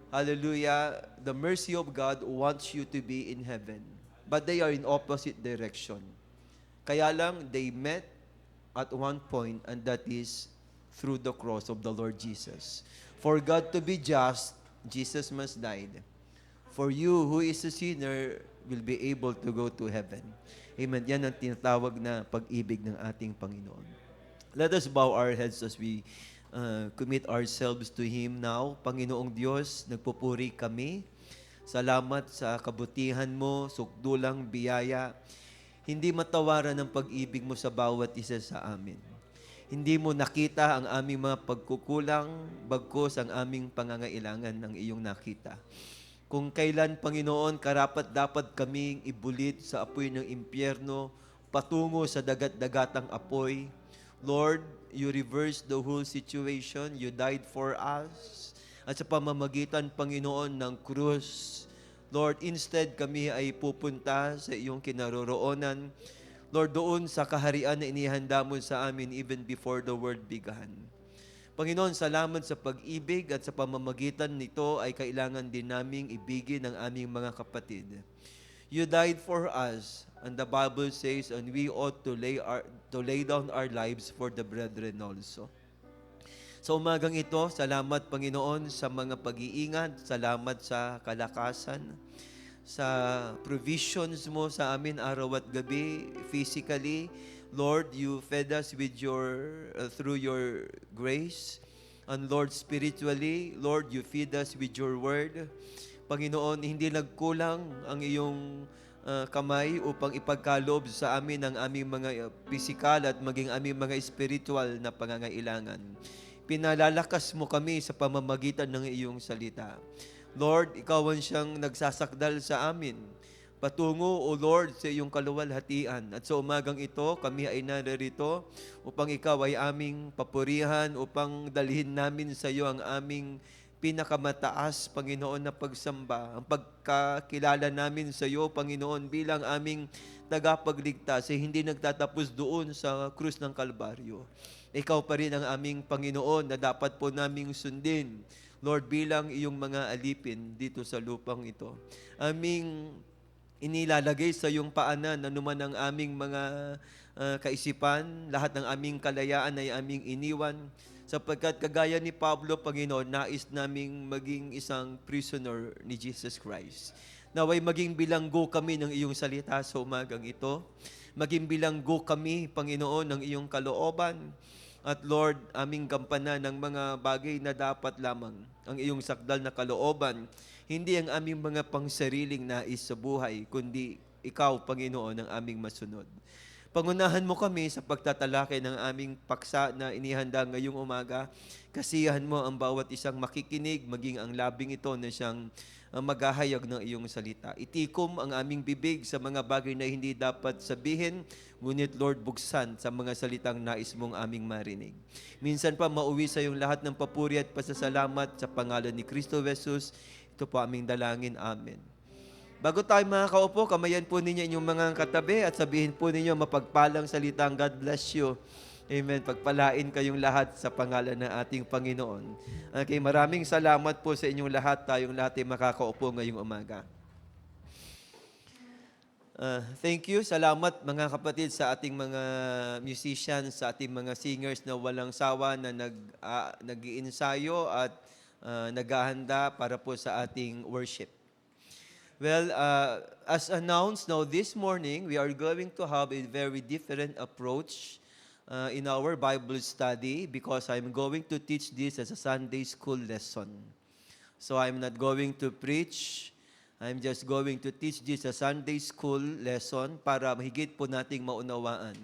Hallelujah. The mercy of God wants you to be in heaven. But they are in opposite direction. Kaya lang, they met at one point, and that is through the cross of the Lord Jesus. For God to be just, Jesus must die. For you who is a sinner will be able to go to heaven. Amen. Yan ang tinatawag na pag-ibig ng ating Panginoon. Let us bow our heads as we commit ourselves to Him now. Panginoong Diyos, nagpupuri kami. Salamat sa kabutihan mo, sukdulang biyaya. Hindi matawaran ang pag-ibig mo sa bawat isa sa amin. Hindi mo nakita ang aming mga pagkukulang, bagkus ang aming pangangailangan ng iyong nakita. Kung kailan, Panginoon, karapat dapat kaming ibulit sa apoy ng impyerno, patungo sa dagat-dagatang apoy, Lord, you reversed the whole situation. You died for us. At sa pamamagitan, Panginoon, ng krus, Lord, instead kami ay pupunta sa iyong kinaroroonan. Lord, doon sa kaharian na inihanda mo sa amin even before the world began. Panginoon, salamat sa pag-ibig at sa pamamagitan nito ay kailangan din naming ibigin ang aming mga kapatid. You died for us, and the Bible says, and we ought to lay down our lives for the brethren also. Sa umagang ito, salamat Panginoon sa mga pag-iingat, salamat sa kalakasan, sa provisions mo sa amin araw at gabi, physically. Lord, you fed us with through your grace. And Lord, spiritually, Lord, you feed us with your word. Panginoon, hindi nagkulang ang iyong kamay upang ipagkaloob sa amin ang aming mga pisikal at maging aming mga spiritual na pangangailangan. Pinalalakas mo kami sa pamamagitan ng iyong salita. Lord, ikaw ang siyang nagsasakdal sa amin. Patungo, O Lord, sa iyong kaluwalhatian. At sa umagang ito, kami ay narito upang ikaw ay aming papurihan, upang dalhin namin sa iyo ang aming pinakamataas, Panginoon, na pagsamba. Ang pagkakilala namin sa iyo, Panginoon, bilang aming tagapagligtas, ay hindi nagtatapos doon sa krus ng Kalbaryo. Ikaw pa rin ang aming Panginoon na dapat po naming sundin, Lord, bilang iyong mga alipin dito sa lupang ito. Aming inilalagay sa iyong paanan anuman ang aming mga kaisipan, lahat ng aming kalayaan ay aming iniwan, sapagkat kagaya ni Pablo, Panginoon, nais naming maging isang prisoner ni Jesus Christ. Naway maging bilanggo kami ng iyong salita sa umagang ito. Maging bilanggo kami, Panginoon, ng iyong kalooban. At Lord, aming gampanan ng mga bagay na dapat lamang ang iyong sakdal na kalooban. Hindi ang aming mga pangsariling nais sa buhay, kundi ikaw, Panginoon, ang aming masunod. Pangunahan mo kami sa pagtatalakay ng aming paksa na inihanda ngayong umaga. Kasiyahan mo ang bawat isang makikinig, maging ang labing ito na siyang maghahayag ng iyong salita. Itikom ang aming bibig sa mga bagay na hindi dapat sabihin, ngunit Lord, buksan sa mga salitang nais mong aming marinig. Minsan pa mauwi sa iyong lahat ng papuri at pasasalamat sa pangalan ni Kristo Jesus. Ito po aming dalangin. Amen. Bago tayo makakaupo, kamayan po ninyo inyong mga katabi at sabihin po ninyo mapagpalang salitang God bless you. Amen. Pagpalain kayong lahat sa pangalan ng ating Panginoon. Okay, maraming salamat po sa inyong lahat. Tayong lahat ay makakaupo ngayong umaga. Thank you. Salamat mga kapatid sa ating mga musicians, sa ating mga singers na walang sawa na nag-iensayo at naghahanda para po sa ating worship. Well, as announced now this morning, we are going to have a very different approach in our Bible study because I'm going to teach this as a Sunday school lesson. So I'm not going to preach. I'm just going to teach this as a Sunday school lesson para mahigit po nating maunawaan.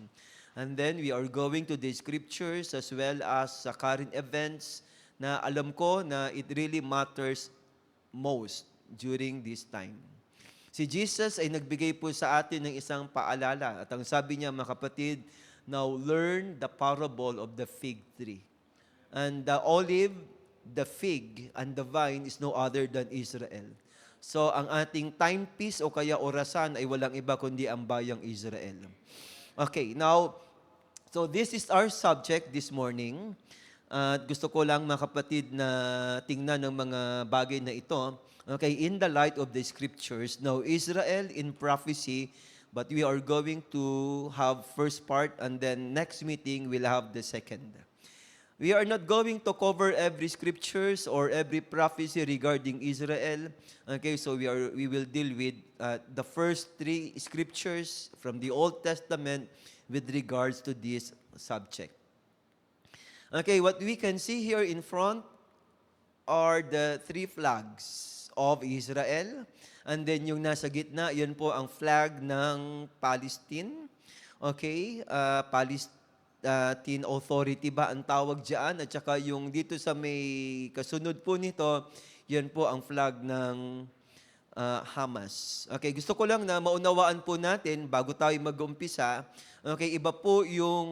And then we are going to the scriptures as well as sa current events na alam ko na it really matters most during this time. Si Jesus ay nagbigay po sa atin ng isang paalala at ang sabi niya, mga kapatid, now learn the parable of the fig tree. And the olive, the fig, and the vine is no other than Israel. So ang ating timepiece o kaya orasan ay walang iba kundi ang bayang Israel. Okay, now, so this is our subject this morning. At gusto ko lang mga kapatid na tingnan ng mga bagay na ito. Okay, in the light of the scriptures, now Israel in prophecy, but we are going to have first part and then next meeting we'll have the second. We are not going to cover every scriptures or every prophecy regarding Israel. Okay, so we will deal with the first three scriptures from the Old Testament with regards to this subject. Okay, what we can see here in front are the three flags of Israel. And then yung nasa gitna, yun po ang flag ng Palestine. Okay, Palestine Authority ba ang tawag dyan? At saka yung dito sa may kasunod po nito, yun po ang flag ng Hamas. Okay, gusto ko lang na maunawaan po natin bago tayo mag-umpisa. Okay, iba po yung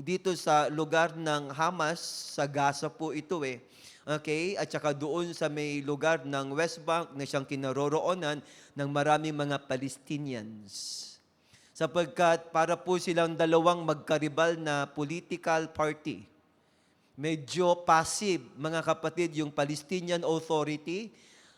dito sa lugar ng Hamas, sa Gaza po ito eh. Okay, at saka doon sa may lugar ng West Bank na siyang kinaroroonan ng maraming mga Palestinians. Sapagkat para po silang dalawang magkaribal na political party. Medyo passive, mga kapatid, yung Palestinian Authority.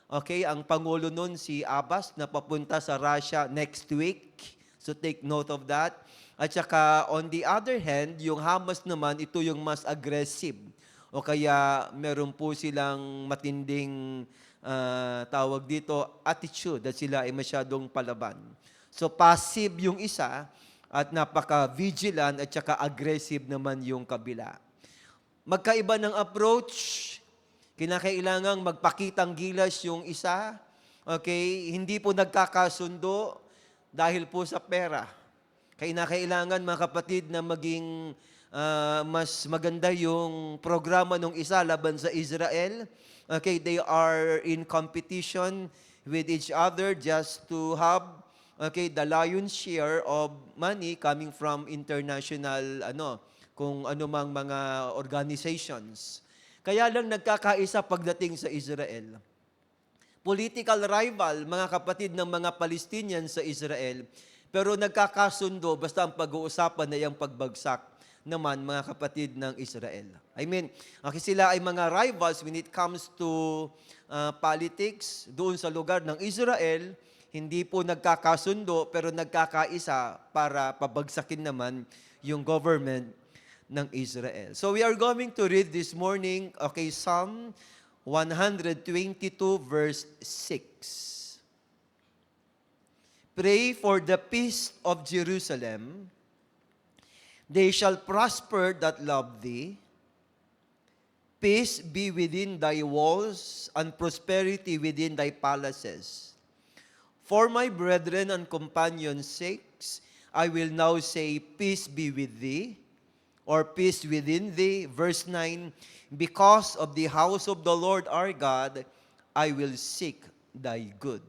Okay, ang Pangulo nun si Abbas na papunta sa Russia next week. So take note of that. At saka on the other hand, yung Hamas naman, ito yung mas aggressive. O kaya meron po silang matinding tawag dito, attitude at sila ay masyadong palaban. So passive yung isa at napaka-vigilant at saka aggressive naman yung kabila. Magkaiba ng approach, kinakailangang magpakitang gilas yung isa. Okay, hindi po nagkakasundo dahil po sa pera. Kinakailangan mga kapatid na maging mas maganda yung programa ng isa laban sa Israel. Okay, they are in competition with each other just to have the lion's share of money coming from international kung anumang mga organizations. Kaya lang nagkakaisa pagdating sa Israel. Political rival, mga kapatid ng mga Palestinians sa Israel, pero nagkakasundo basta ang pag-uusapan na yung pagbagsak naman mga kapatid ng Israel. I mean, sila ay mga rivals when it comes to politics doon sa lugar ng Israel, hindi po nagkakasundo pero nagkakaisa para pabagsakin naman yung government ng Israel. So we are going to read this morning, Psalm 122 verse 6. Pray for the peace of Jerusalem. They shall prosper that love thee. Peace be within thy walls, and prosperity within thy palaces. For my brethren and companions' sakes, I will now say, peace be with thee, or peace within thee. Verse 9, because of the house of the Lord our God, I will seek thy good.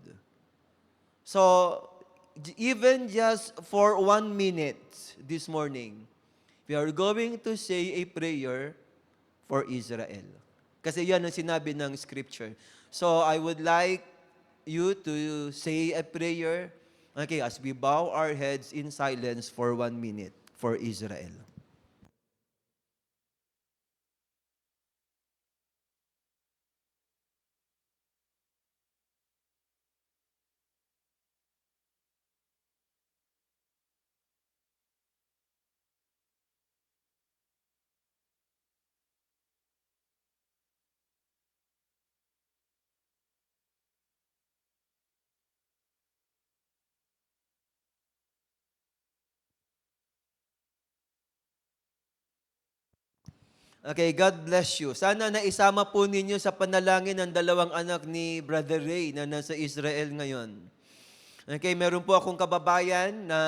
So, even just for 1 minute this morning, we are going to say a prayer for Israel. Kasi yan ang sinabi ng scripture. So I would like you to say a prayer, as we bow our heads in silence for 1 minute for Israel. Okay, God bless you. Sana naisama po ninyo sa panalangin ng dalawang anak ni Brother Ray na nasa Israel ngayon. Okay, meron po akong kababayan na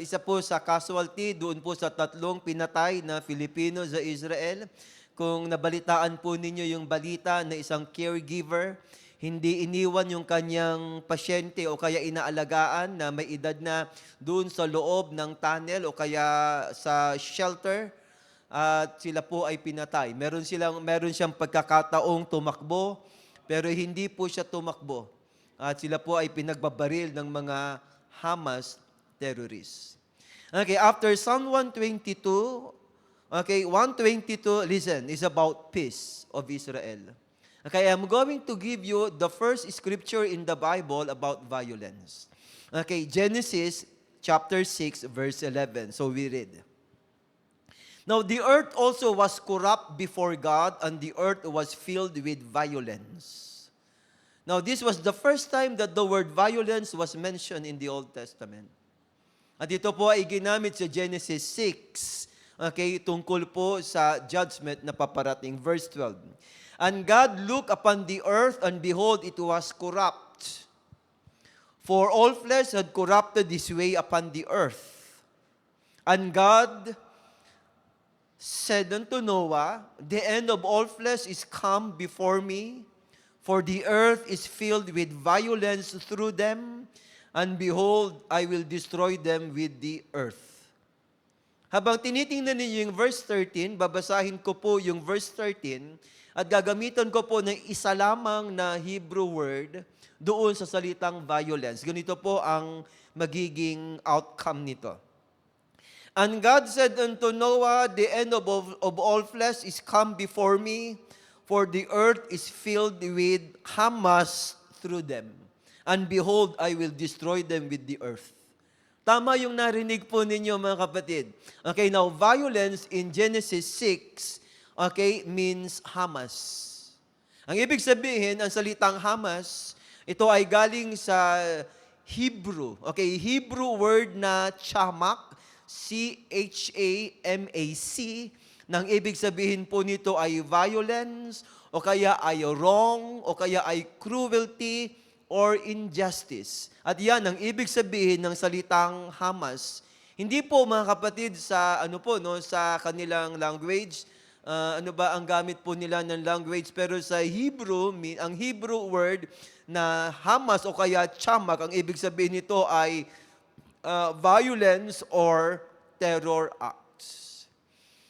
isa po sa casualty doon po sa 3 pinatay na Filipino sa Israel. Kung nabalitaan po ninyo yung balita na isang caregiver, hindi iniwan yung kanyang pasyente o kaya inaalagaan na may edad na doon sa loob ng tunnel o kaya sa shelter, at sila po ay pinatay. Meron siyang pagkakataong tumakbo, pero hindi po siya tumakbo. At sila po ay pinagbabaril ng mga Hamas terrorists. Okay, after Psalm 122, Okay, 122, listen, is about peace of Israel. Okay, I'm going to give you the first scripture in the Bible about violence. Okay, Genesis chapter 6, verse 11. So we read. Now the earth also was corrupt before God, and the earth was filled with violence. Now this was the first time that the word violence was mentioned in the Old Testament. At ito po ay ginamit sa Genesis 6, okay, tungkol po sa judgment na paparating. Verse 12. And God looked upon the earth, and behold, it was corrupt. For all flesh had corrupted his way upon the earth. And God said unto Noah, the end of all flesh is come before me, for the earth is filled with violence through them, and behold, I will destroy them with the earth. Habang tinitingnan ninyo yung verse 13, babasahin ko po yung verse 13, at gagamitan ko po ng isa lamang na Hebrew word doon sa salitang violence. Ganito po ang magiging outcome nito. And God said unto Noah, the end of all flesh is come before me, for the earth is filled with Hamas through them. And behold, I will destroy them with the earth. Tama yung narinig po ninyo, mga kapatid. Okay, now violence in Genesis 6, okay, means Hamas. Ang ibig sabihin, ang salitang Hamas, ito ay galing sa Hebrew. Okay, Hebrew word na chamak, C-H-A-M-A-C, nang ibig sabihin po nito ay violence, o kaya ay wrong, o kaya ay cruelty, or injustice. At yan ang ibig sabihin ng salitang Hamas. Hindi po, mga kapatid, sa sa kanilang language, ano ba ang gamit po nila ng language, pero sa Hebrew, ang Hebrew word na Hamas o kaya chamak, ang ibig sabihin nito ay violence or terror acts.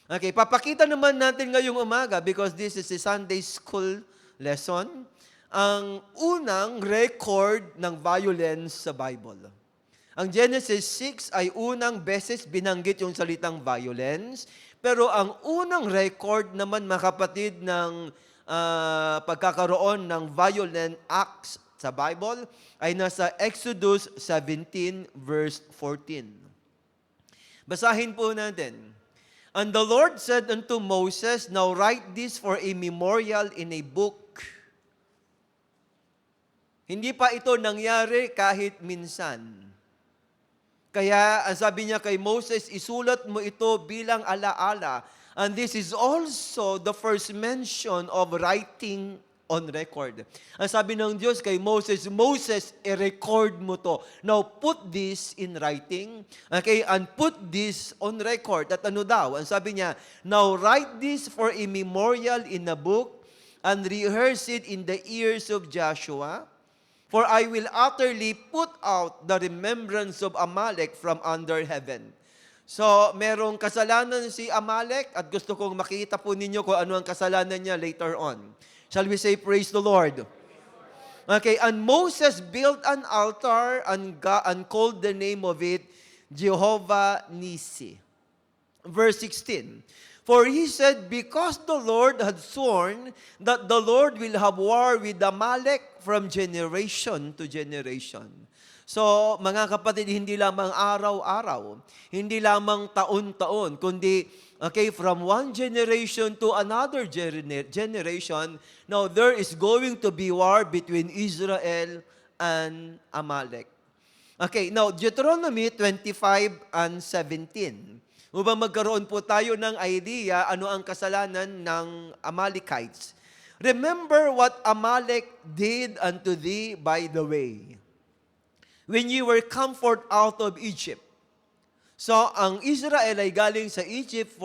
Okay, papakita naman natin ngayong umaga, because this is a Sunday school lesson, ang unang record ng violence sa Bible. Ang Genesis 6 ay unang beses binanggit yung salitang violence, pero ang unang record naman, mga kapatid, ng pagkakaroon ng violent acts sa Bible ay nasa Exodus 17 verse 14. Basahin po natin. And the Lord said unto Moses, now write this for a memorial in a book. Hindi pa ito nangyari kahit minsan. Kaya ang sabi niya kay Moses, isulat mo ito bilang alaala. And this is also the first mention of writing on record. Ang sabi ng Diyos kay Moses, Moses, i-record mo to. Now, put this in writing, okay, and put this on record. At ano daw? Ang sabi niya, now write this for a memorial in a book, and rehearse it in the ears of Joshua, for I will utterly put out the remembrance of Amalek from under heaven. So, merong kasalanan si Amalek, at gusto kong makita po ninyo kung ano ang kasalanan niya later on. Shall we say, praise the Lord? Okay, and Moses built an altar and called the name of it Jehovah Nissi. Verse 16, for he said, because the Lord had sworn that the Lord will have war with Amalek from generation to generation. So, mga kapatid, hindi lamang araw-araw, hindi lamang taon-taon, kundi, okay, from one generation to another generation, now there is going to be war between Israel and Amalek. Okay, now, Deuteronomy 25 and 17. Upang magkaroon po tayo ng idea ano ang kasalanan ng Amalekites. Remember what Amalek did unto thee by the way, when you were come forth out of Egypt. So, ang Israel ay galing sa Egypt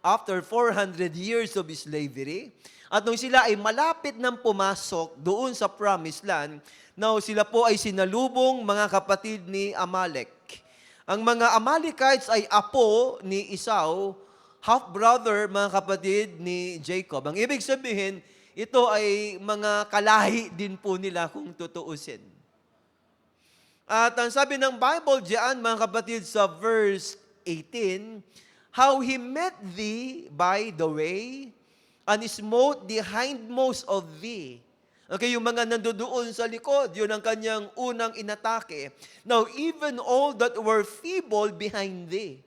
after 400 years of slavery. At nung sila ay malapit nang pumasok doon sa Promised Land, now sila po ay sinalubong, mga kapatid ni Amalek. Ang mga Amalekites ay apo ni Esau, half-brother, mga kapatid ni Jacob. Ang ibig sabihin, ito ay mga kalahi din po nila kung tutuusin. At ang sabi ng Bible diyan, mga kapatid, sa verse 18, how he met thee by the way, and smote the hindmost of thee. Okay, yung mga nandoon sa likod, yun ang kanyang unang inatake. Now, even all that were feeble behind thee.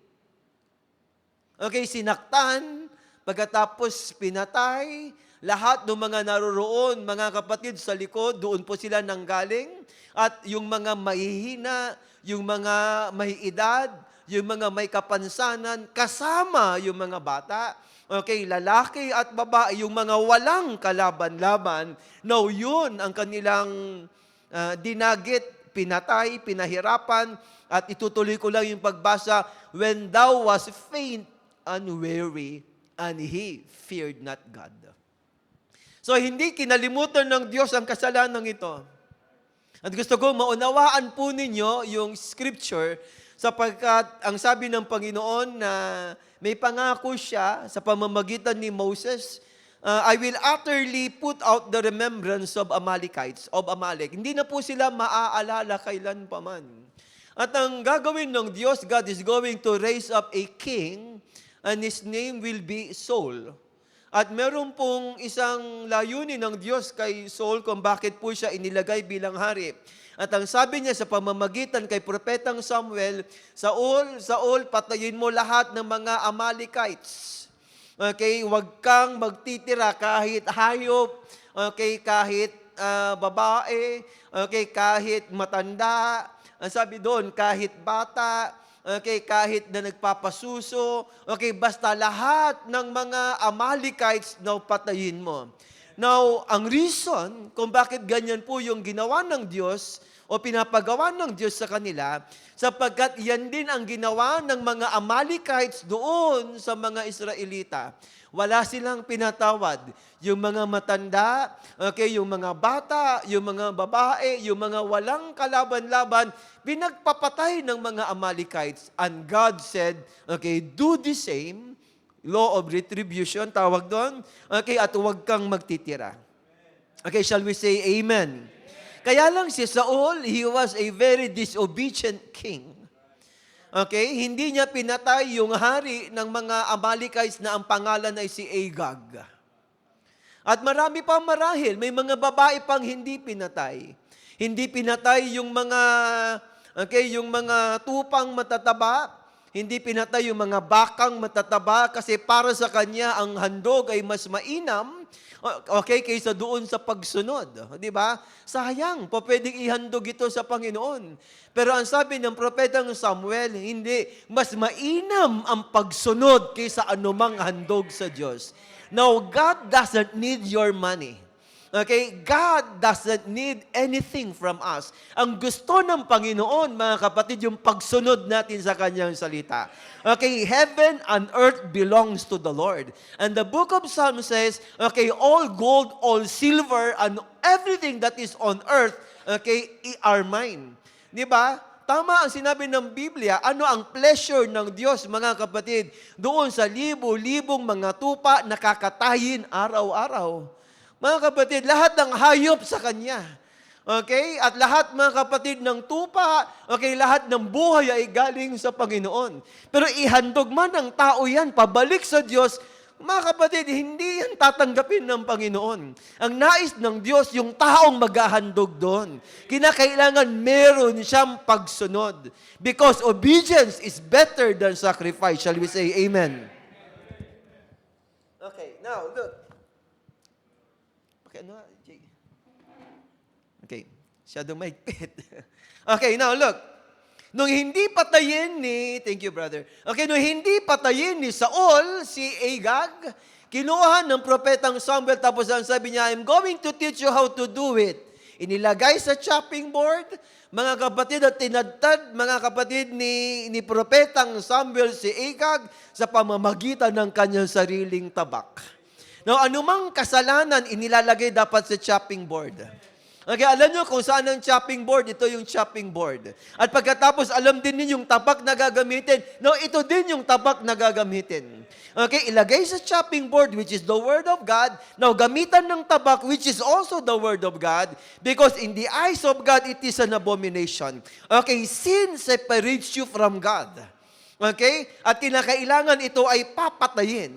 Okay, sinaktan, pagkatapos pinatay, lahat ng mga naroroon, mga kapatid sa likod, doon po sila nanggaling. At yung mga mahihina, yung mga mahiedad, yung mga may kapansanan, kasama yung mga bata. Okay, lalaki at babae, yung mga walang kalaban-laban, now yun ang kanilang dinagit, pinatay, pinahirapan, at itutuloy ko lang yung pagbasa, when thou was faint and weary, and he feared not God. So, hindi kinalimutan ng Diyos ang kasalanan ito. At gusto ko maunawaan po ninyo yung scripture sapagkat ang sabi ng Panginoon na may pangako siya sa pamamagitan ni Moses, I will utterly put out the remembrance of Amalekites, of Amalek. Hindi na po sila maaalala kailan paman. At ang gagawin ng Diyos, God is going to raise up a king and his name will be Saul. At meron pong isang layunin ng Diyos kay Saul kung bakit po siya inilagay bilang hari. At ang sabi niya sa pamamagitan kay Propetang Samuel, Saul, patayin mo lahat ng mga Amalekites. Okay, huwag kang magtitira kahit hayop, okay, kahit babae, okay, kahit matanda. Ang sabi doon, kahit bata, okay, kahit na nagpapasuso, okay, basta lahat ng mga Amalekites na patayin mo. Now, ang reason kung bakit ganyan po yung ginawa ng Diyos o pinapagawa ng Diyos sa kanila, sapagkat yan din ang ginawa ng mga Amalekites doon sa mga Israelita. Wala silang pinatawad. Yung mga matanda, okay, yung mga bata, yung mga babae, yung mga walang kalaban-laban, pinagpapatay ng mga Amalekites. And God said, okay, do the same. Law of retribution, tawag doon. Okay, at huwag kang magtitira. Okay, shall we say amen? Kaya lang si Saul, he was a very disobedient king. Okay, hindi niya pinatay yung hari ng mga Amalekites na ang pangalan ay si Agag. At marami pa marahil, may mga babae pang hindi pinatay. Hindi pinatay yung mga, okay, yung mga tupang matataba. Hindi pinatay yung mga bakang matataba kasi para sa kanya ang handog ay mas mainam, okay, kaysa doon sa pagsunod. Di ba? Sayang, pwedeng ihandog ito sa Panginoon. Pero ang sabi ng propetang Samuel, hindi, mas mainam ang pagsunod kaysa anumang handog sa Diyos. Now, God doesn't need your money. Okay? God doesn't need anything from us. Ang gusto ng Panginoon, mga kapatid, yung pagsunod natin sa Kanyang salita. Okay, heaven and earth belongs to the Lord. And the book of Psalms says, okay, all gold, all silver, and everything that is on earth, okay, are mine. Di ba? Tama ang sinabi ng Biblia, ano ang pleasure ng Diyos, mga kapatid, doon sa libo-libong mga tupa nakakatayin araw-araw. Mga kapatid, lahat ng hayop sa Kanya. Okay? At lahat, mga kapatid, ng tupa, okay, lahat ng buhay ay galing sa Panginoon. Pero ihandog man ng tao yan, pabalik sa Diyos, mga kapatid, hindi yan tatanggapin ng Panginoon. Ang nais ng Diyos, yung taong maghahandog doon. Kinakailangan meron siyang pagsunod. Because obedience is better than sacrifice. Shall we say amen? Okay, now, look. Okay, shadow mahigpit. Okay, now look. Nung hindi patayin ni, thank you brother. Okay, nung hindi patayin ni Saul, si Agag, kinuha ng propetang Samuel, tapos ang sabi niya, I'm going to teach you how to do it. Inilagay sa chopping board, mga kapatid, at tinadtad, mga kapatid ni propetang Samuel si Agag sa pamamagitan ng kanyang sariling tabak. Now, anumang kasalanan inilalagay dapat sa chopping board. Okay, alam nyo kung saan ang chopping board, ito yung chopping board. At pagkatapos, alam din ninyo yung tabak na gagamitin. No, ito din yung tabak na gagamitin. Okay, ilagay sa chopping board, which is the Word of God. Now, gamitan ng tabak, which is also the Word of God. Because in the eyes of God, it is an abomination. Okay, sin separates you from God. Okay? At kinakailangan ito ay papatayin.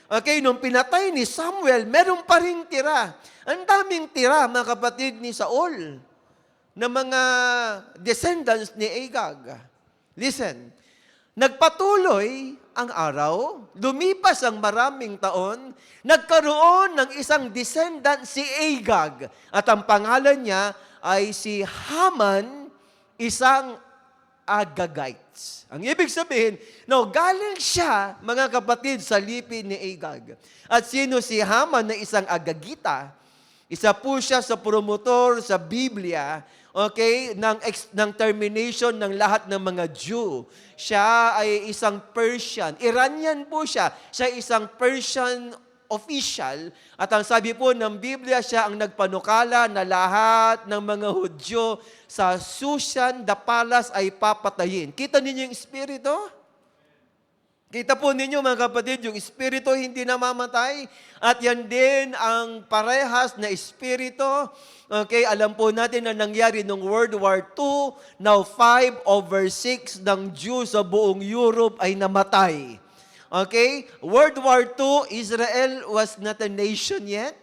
Okay? Nung pinatay ni Samuel, meron pa rin tira. Ang daming tira, mga kapatid ni Saul, na mga descendants ni Agag. Listen, nagpatuloy ang araw, lumipas ang maraming taon, nagkaroon ng isang descendant si Agag. At ang pangalan niya ay si Haman, isang Agagites. Ang ibig sabihin, galing siya, mga kapatid, sa lipi ni Agag. At sino si Haman na isang Agagita? Isa po siya sa promotor sa Biblia, okay, ng termination ng lahat ng mga Jew. Siya ay isang Persian. Iranian po siya. Siya ay isang Persian official. At ang sabi po ng Biblia, siya ang nagpanukala na lahat ng mga Hudyo sa Susan, the palace, ay papatayin. Kita ninyo yung espiritu? Kita po ninyo, mga kapatid, yung espiritu hindi namamatay. At yan din ang parehas na espiritu. Okay, alam po natin na nangyari nung World War II. Now, 5/6 ng Jews sa buong Europe ay namatay. Okay? World War II, Israel was not a nation yet.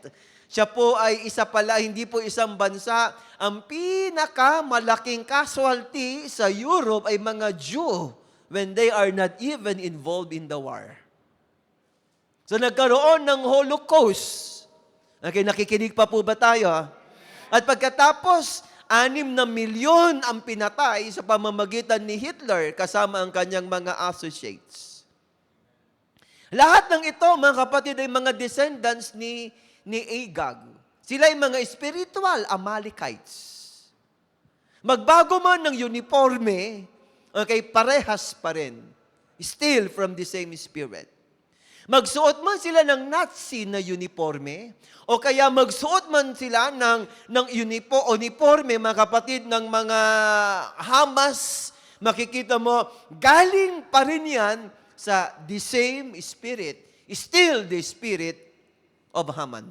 Siya po ay isa pala, hindi po isang bansa. Ang pinakamalaking casualty sa Europe ay mga Jew when they are not even involved in the war. So nagkaroon ng Holocaust. Okay, nakikinig pa po ba tayo? At pagkatapos, 6 na milyon ang pinatay sa pamamagitan ni Hitler kasama ang kanyang mga associates. Lahat ng ito, mga kapatid, ay mga descendants ni Agag. Sila ay mga spiritual Amalekites. Magbago man ng uniforme, okay, parehas pa rin. Still from the same spirit. Magsuot man sila ng Nazi na uniforme, o kaya magsuot man sila ng uniforme, mga kapatid, ng mga Hamas, makikita mo, galing pa rin yan sa the same spirit, still the spirit of Haman.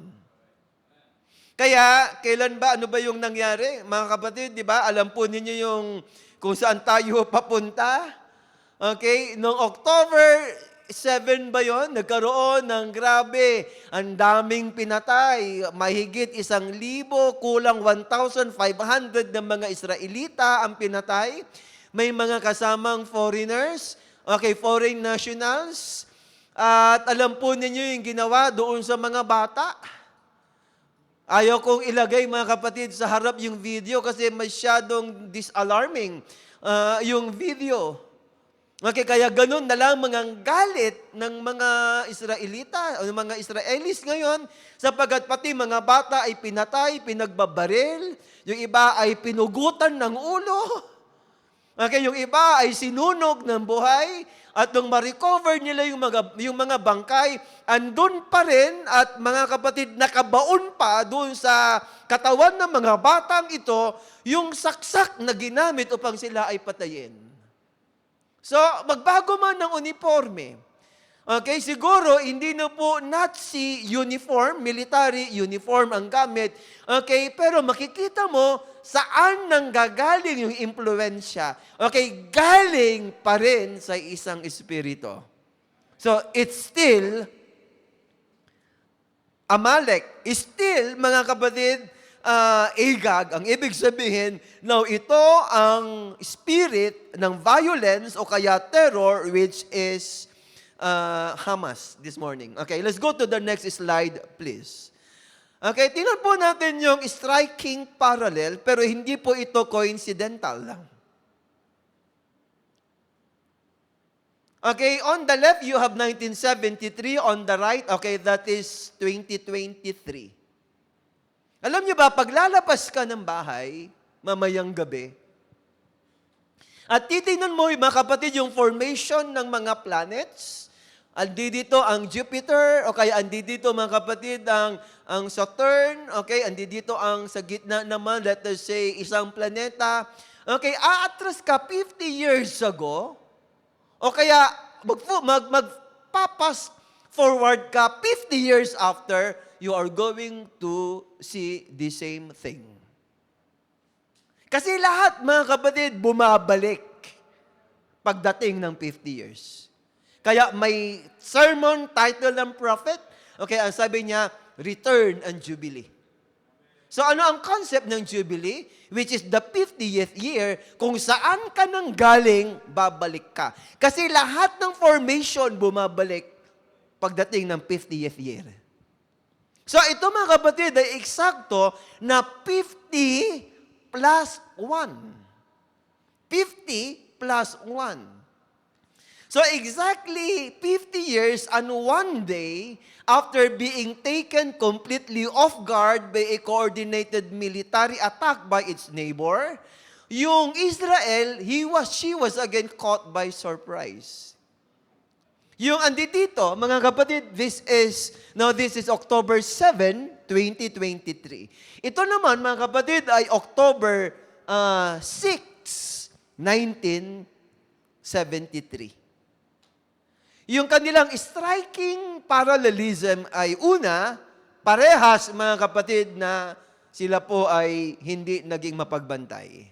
Kaya, kailan ba, ano ba yung nangyari? Mga kapatid, di ba, alam po ninyo yung kung saan tayo papunta? Okay, noong October 7 ba yon? Nagkaroon ng grabe, ang daming pinatay, mahigit 1,000, kulang 1,500 ng mga Israelita ang pinatay. May mga kasamang foreigners, okay, foreign nationals. At alam po ninyo yung ginawa doon sa mga bata. Ayaw kong ilagay, mga kapatid, sa harap yung video kasi masyadong disalarming yung video. Okay, kaya ganun na lang mga galit ng mga Israelita o ng mga Israelis ngayon sapagkat pati mga bata ay pinatay, pinagbabaril, yung iba ay pinugutan ng ulo. Okay, yung iba ay sinunog ng buhay at nung ma-recover nila yung mga bangkay, andun pa rin at mga kapatid, nakabaon pa doon sa katawan ng mga batang ito yung saksak na ginamit upang sila ay patayin. So, magbago man ng uniforme. Okay, siguro hindi na po Nazi uniform, military uniform ang gamit. Okay, pero makikita mo saan nanggagaling yung impluensya. Okay, galing pa rin sa isang espiritu. So, it's still Amalek. Still, mga kapatid, Agag, ang ibig sabihin, now ito ang spirit ng violence o kaya terror which is Hamas this morning. Okay, let's go to the next slide, please. Okay, tingnan po natin yung striking parallel, pero hindi po ito coincidental lang. Okay, on the left, you have 1973. On the right, okay, that is 2023. Alam niyo ba, paglalabas ka ng bahay, mamayang gabi, at titingnan mo, mga kapatid, yung formation ng mga planets, andi dito ang Jupiter, o kaya andi dito, mga kapatid, ang Saturn, okay, andi dito ang sa gitna naman, let us say, isang planeta. Okay, aatras ka 50 years ago, o kaya magpapas forward ka 50 years after, you are going to see the same thing. Kasi lahat, mga kapatid, bumabalik. pagdating ng 50 years. Kaya may sermon title ng prophet. Okay, ang sabi niya, Return and Jubilee. So ano ang concept ng Jubilee? Which is the 50th year, kung saan ka nang galing, babalik ka. Kasi lahat ng formation bumabalik pagdating ng 50th year. So ito mga kapatid ay eksakto na 50 plus 1. 50 plus 1. So exactly 50 years and 1 day after being taken completely off guard by a coordinated military attack by its neighbor, yung Israel, she was again caught by surprise. Yung andito, mga kapatid, this is October 7, 2023. Ito naman, mga kapatid, ay October 6, 1973. Yung kanilang striking parallelism ay una, parehas mga kapatid na sila po ay hindi naging mapagbantay.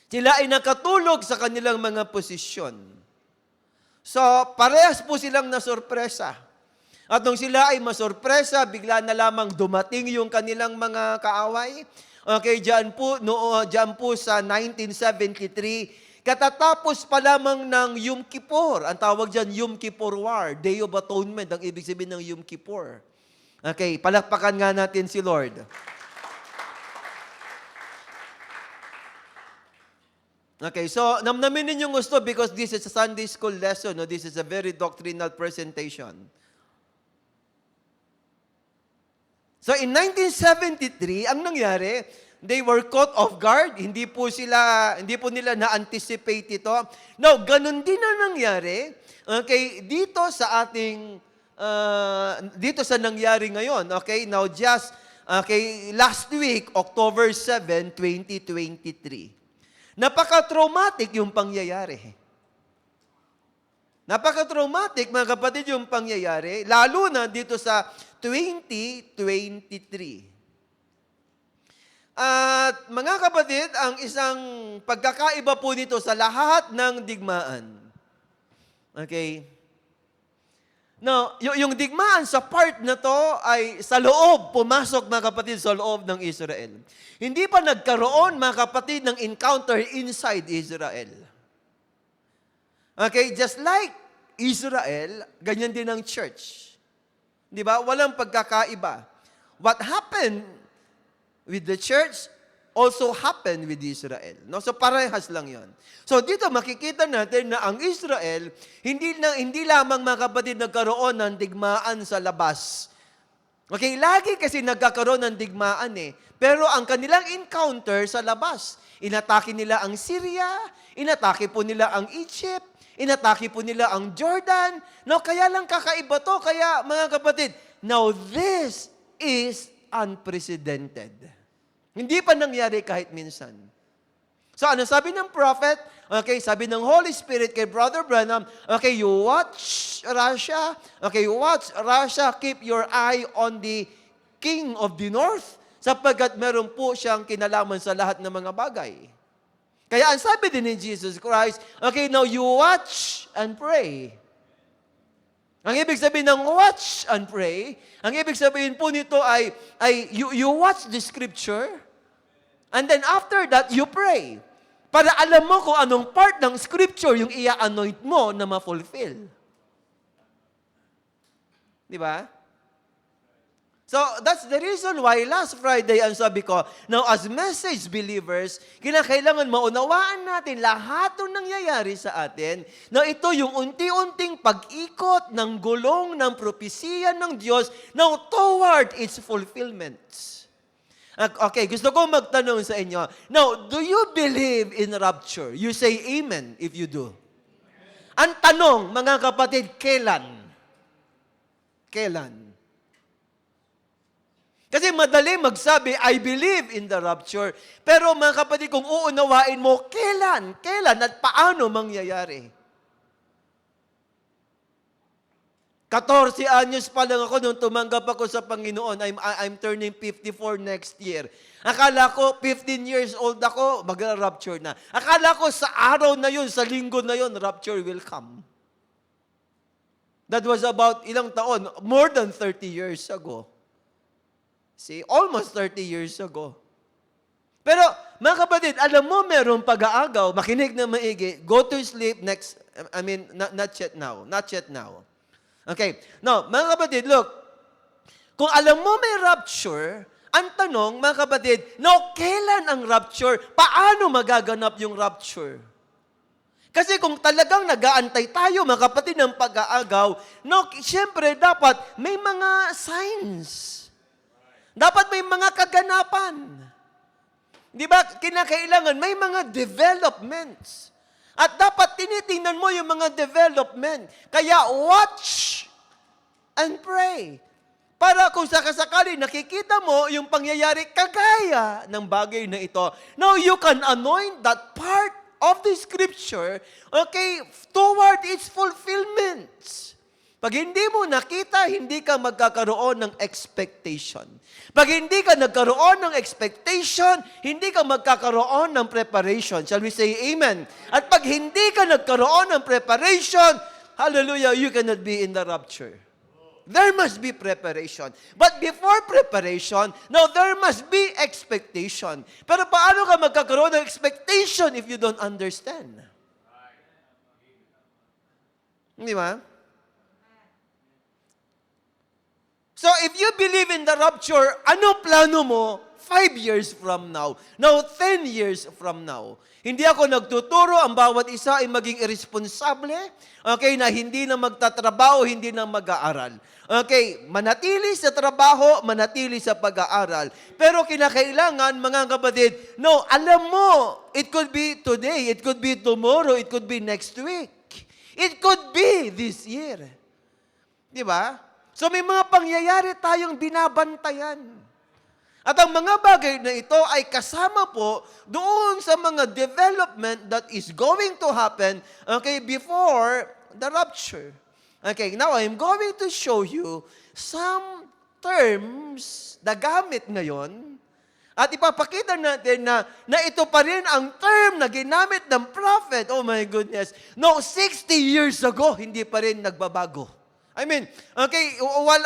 Sila ay nakatulog sa kanilang mga posisyon. So, parehas po silang nasorpresa. At nung sila ay masorpresa, bigla na lamang dumating yung kanilang mga kaaway. Okay, diyan po sa 1973, katatapos pa lamang ng Yom Kippur. Ang tawag dyan, Yom Kippur War. Day of Atonement, ang ibig sabihin ng Yom Kippur. Okay, palakpakan nga natin si Lord. Okay, so namnamin ninyong gusto because this is a Sunday school lesson. No? This is a very doctrinal presentation. So in 1973, ang nangyari, they were caught off guard. Hindi po nila na-anticipate ito. Now, ganun din ang nangyari. Okay, dito sa nangyari ngayon. Okay, now last week, October 7, 2023. Napaka-traumatic yung pangyayari. Napaka-traumatic, mga kapatid, yung pangyayari, lalo na dito sa 2023. At mga kapatid, ang isang pagkakaiba po nito sa lahat ng digmaan. Okay? Now, yung digmaan sa part na to ay sa loob, pumasok mga kapatid sa loob ng Israel. Hindi pa nagkaroon mga kapatid ng encounter inside Israel. Okay? Just like Israel, ganyan din ang church. Di ba? Walang pagkakaiba. What happened with the church also happened with Israel. No? So parehas lang yon. So dito makikita natin na ang Israel, hindi lamang mga kapatid nagkaroon ng digmaan sa labas. Okay, lagi kasi nagkakaroon ng digmaan eh. Pero ang kanilang encounter sa labas, inatake nila ang Syria, inatake po nila ang Egypt, inatake po nila ang Jordan. No, kaya lang kakaiba to. Kaya mga kapatid, now this is unprecedented. Hindi pa nangyari kahit minsan. So ano sabi ng prophet? Okay, sabi ng Holy Spirit kay Brother Branham, okay, you watch Russia. Okay, you watch Russia. Keep your eye on the King of the North sapagkat meron po siyang kinalaman sa lahat ng mga bagay. Kaya ang sabi din ni Jesus Christ, okay, now you watch and pray. Ang ibig sabihin ng watch and pray, ang ibig sabihin po nito ay you watch the scripture, and then after that, you pray. Para alam mo kung anong part ng scripture yung i-anoint mo na ma-fulfill. Di ba? So, that's the reason why last Friday, ang sabi ko, now as message believers, kinakailangan maunawaan natin lahat ng nangyayari sa atin, na ito yung unti-unting pag-ikot ng gulong ng propesiya ng Diyos now toward its fulfillment. Okay, gusto ko magtanong sa inyo, now, do you believe in rapture? You say amen if you do. Ang tanong, mga kapatid, kailan? Kailan? Kasi madali magsabi, I believe in the rapture. Pero mga kapatid, kung uunawain mo, kailan? Kailan at paano mangyayari? 14 anyos pa lang ako nung tumanggap ako sa Panginoon. I'm turning 54 next year. Akala ko 15 years old ako, mag-rapture na. Akala ko sa araw na yun, sa linggo na yun, rapture will come. That was about ilang taon? More than 30 years ago. See, almost 30 years ago. Pero, mga kapatid, alam mo merong pag-aagaw, makinig na maigi, go to sleep not yet now. Not yet now. Okay. Now, mga kapatid, look, kung alam mo may rapture, ang tanong, mga kapatid, kailan ang rapture? Paano magaganap yung rapture? Kasi kung talagang nag-aantay tayo, mga kapatid, ng pag-aagaw, siyempre, dapat may mga signs. Dapat may mga kaganapan. Di ba? Kinakailangan may mga developments. At dapat tinitingnan mo yung mga development. Kaya watch and pray. Para kung sakasakali nakikita mo yung pangyayari kagaya ng bagay na ito, now you can anoint that part of the scripture, okay, toward its fulfillment. Pag hindi mo nakita, hindi ka magkakaroon ng expectation. Pag hindi ka nagkaroon ng expectation, hindi ka magkakaroon ng preparation. Shall we say amen? At pag hindi ka nagkaroon ng preparation, hallelujah, you cannot be in the rapture. There must be preparation. But before preparation, now there must be expectation. Pero paano ka magkakaroon ng expectation if you don't understand? Di ba? So if you believe in the rapture, ano plano mo 5 years from now? Now, 10 years from now. Hindi ako nagtuturo, ang bawat isa ay maging irresponsable, okay, na hindi na magtatrabaho, hindi na mag-aaral. Okay, manatili sa trabaho, manatili sa pag-aaral. Pero kinakailangan, mga kapatid, alam mo, it could be today, it could be tomorrow, it could be next week. It could be this year. Di ba? So may mga pangyayari tayong binabantayan. At ang mga bagay na ito ay kasama po doon sa mga development that is going to happen, okay, before the rapture. Okay, now I'm going to show you some terms na gamit ngayon at ipapakita natin na ito pa rin ang term na ginamit ng prophet. Oh my goodness. 60 years ago, hindi pa rin nagbabago. Okay,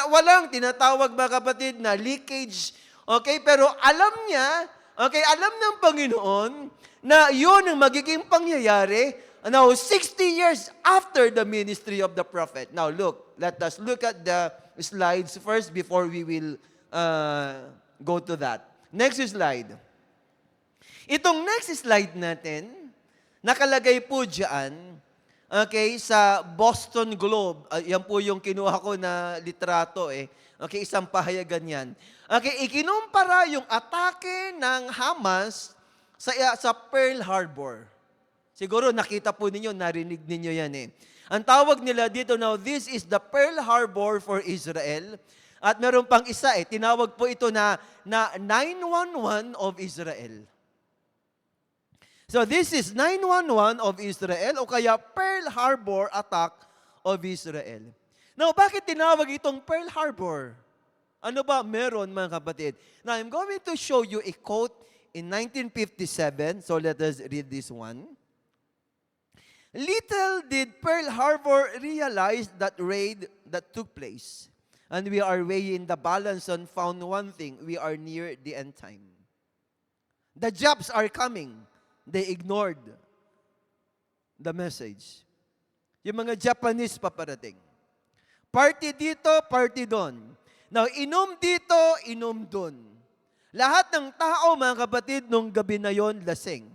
walang tinatawag mga kapatid na leakage. Okay, pero alam niya, okay, alam ng Panginoon na yun ang magiging pangyayari now 60 years after the ministry of the prophet. Now look, let us look at the slides first before we will go to that. Next slide. Itong next slide natin, nakalagay po dyan, okay, sa Boston Globe. Yan po yung kinuha ko na litrato eh. Okay, isang pahayagan yan. Okay, ikinumpara yung atake ng Hamas sa Pearl Harbor. Siguro nakita po ninyo, narinig ninyo yan eh. Ang tawag nila dito, now this is the Pearl Harbor for Israel. At meron pang isa eh, tinawag po ito na 911 of Israel. So this is 911 of Israel o kaya Pearl Harbor attack of Israel. Now, bakit tinawag itong Pearl Harbor? Ano ba meron, mga kapatid? Now, I'm going to show you a quote in 1957. So let us read this one. Little did Pearl Harbor realize that raid that took place. And we are weighing the balance and found one thing. We are near the end time. The Japs are coming. They ignored the message. Yung mga Japanese paparating. Party dito, party doon. Now, inom dito, inom doon. Lahat ng tao, mga kapatid, nung gabi na yon, lasing.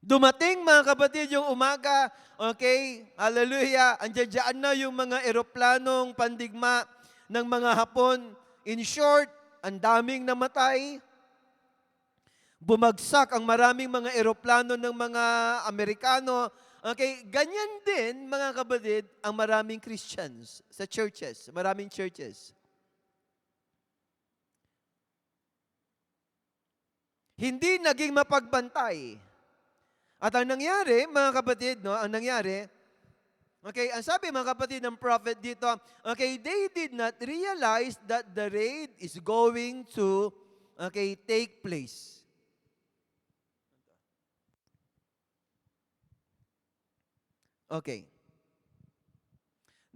Dumating, mga kapatid, yung umaga, okay, hallelujah, andiyan na yung mga eroplanong pandigma ng mga Hapon. In short, ang daming namatay. Bumagsak ang maraming mga eroplano ng mga Amerikano. Okay, ganyan din, mga kapatid, ang maraming Christians sa churches, maraming churches. Hindi naging mapagbantay. At ang nangyari, mga kapatid, ang nangyari, Okay, ang sabi mga kapatid ng prophet dito, okay, they did not realize that the raid is going to, okay, take place. Okay.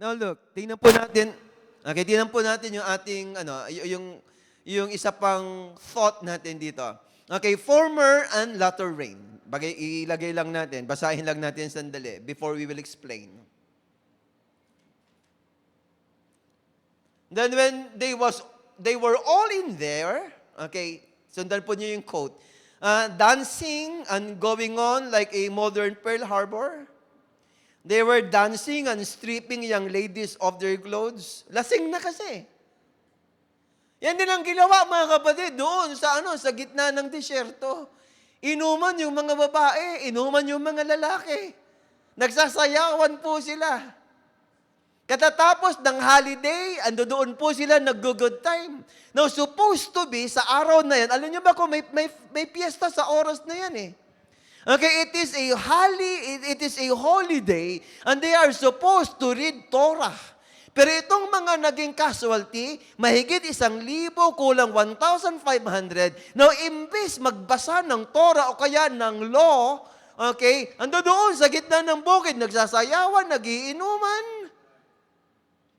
Now look, tingnan po natin yung ating, yung isa pang thought natin dito. Okay, former and latter rain. Ilagay lang natin, basahin lang natin sandali before we will explain. Then when they were all in there, okay, sundan po niyo yung quote, dancing and going on like a modern Pearl Harbor. They were dancing and stripping young ladies of their clothes. Lasing na kasi. Yan din ang ginawa mga kapatid doon sa gitna ng disyerto. Inuman yung mga babae, inuman yung mga lalaki. Nagsasayawan po sila. Katatapos ng holiday, ando doon po sila nag-good time. Now, supposed to be, sa araw na yan, alam niyo ba kung may piyesta sa oras na yan eh. Okay, it is a holiday, and they are supposed to read Torah. Pero itong mga naging casualty, mahigit 1,000, kulang 1,500. Now, imbes magbasa ng Torah o kaya ng law, okay, ando doon sa gitna ng bukid, nagsasayawan, nagiinuman,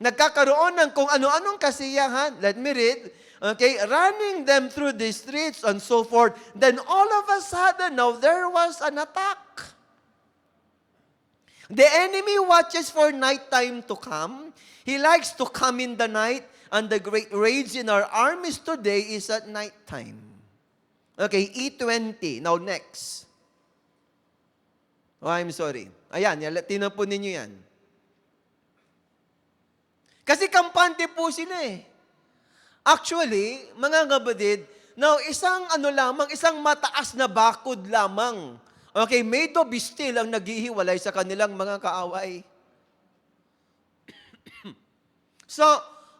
nagkakaroon ng kung ano-anong kasiyahan. Let me read. Okay, running them through the streets and so forth. Then all of a sudden, now there was an attack. The enemy watches for nighttime to come. He likes to come in the night, and the great rage in our armies today is at nighttime. Okay, E20. Now next. Oh, I'm sorry. Ayan, tinan po ninyo yan. Kasi kampante po sila eh. Actually, mga kapatid, now isang isang mataas na bakod lamang. Okay, made of steel ang naghihiwalay sa kanilang mga kaaway. So,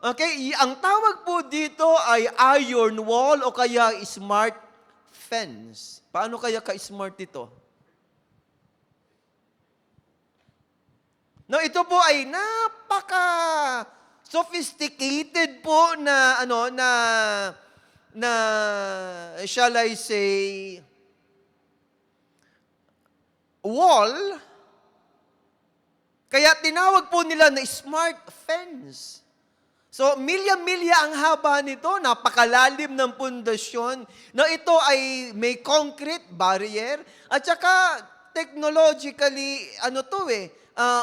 okay, ang tawag po dito ay iron wall o kaya smart fence. Paano kaya ka-smart ito? Now, ito po ay sophisticated po na shall I say wall. Kaya tinawag po nila na smart fence. So, milya-milya ang haba nito, napakalalim ng pundasyon. Na ito ay may concrete barrier at saka technologically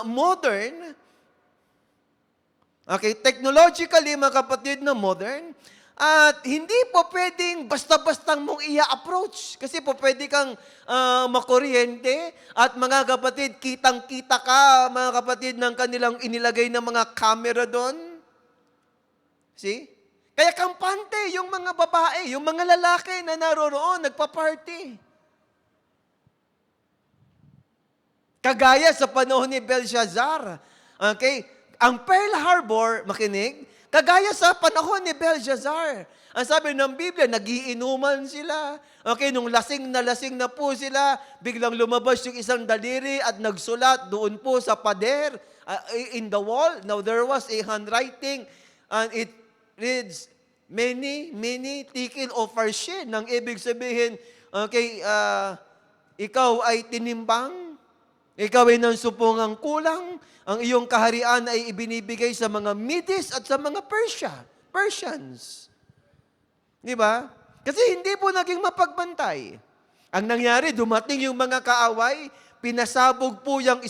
modern. Okay, technologically, mga kapatid, na modern. At hindi po pwedeng basta-bastang mong i-approach. Kasi po pwede kang makuryente at mga kapatid, kitang-kita ka, mga kapatid, ng kanilang inilagay na mga camera doon. See? Kaya kampante yung mga babae, yung mga lalaki na naroroon, nagpa-party. Kagaya sa panahon ni Belshazzar. Okay? Ang Pearl Harbor, makinig, kagaya sa panahon ni Belshazzar. Ang sabi ng Biblia, nagiinuman sila. Okay, nung lasing na po sila, biglang lumabas yung isang daliri at nagsulat doon po sa pader, in the wall. Now, there was a handwriting, and it reads, many, tikil o farshin. Nang ibig sabihin, okay, ikaw ay tinimbang, ikaw ay nansupungang kulang, ang iyong kaharian ay ibinibigay sa mga Medes at sa mga Persians. Di ba? Kasi hindi po naging mapagbantay. Ang nangyari, dumating yung mga kaaway, pinasabog po yung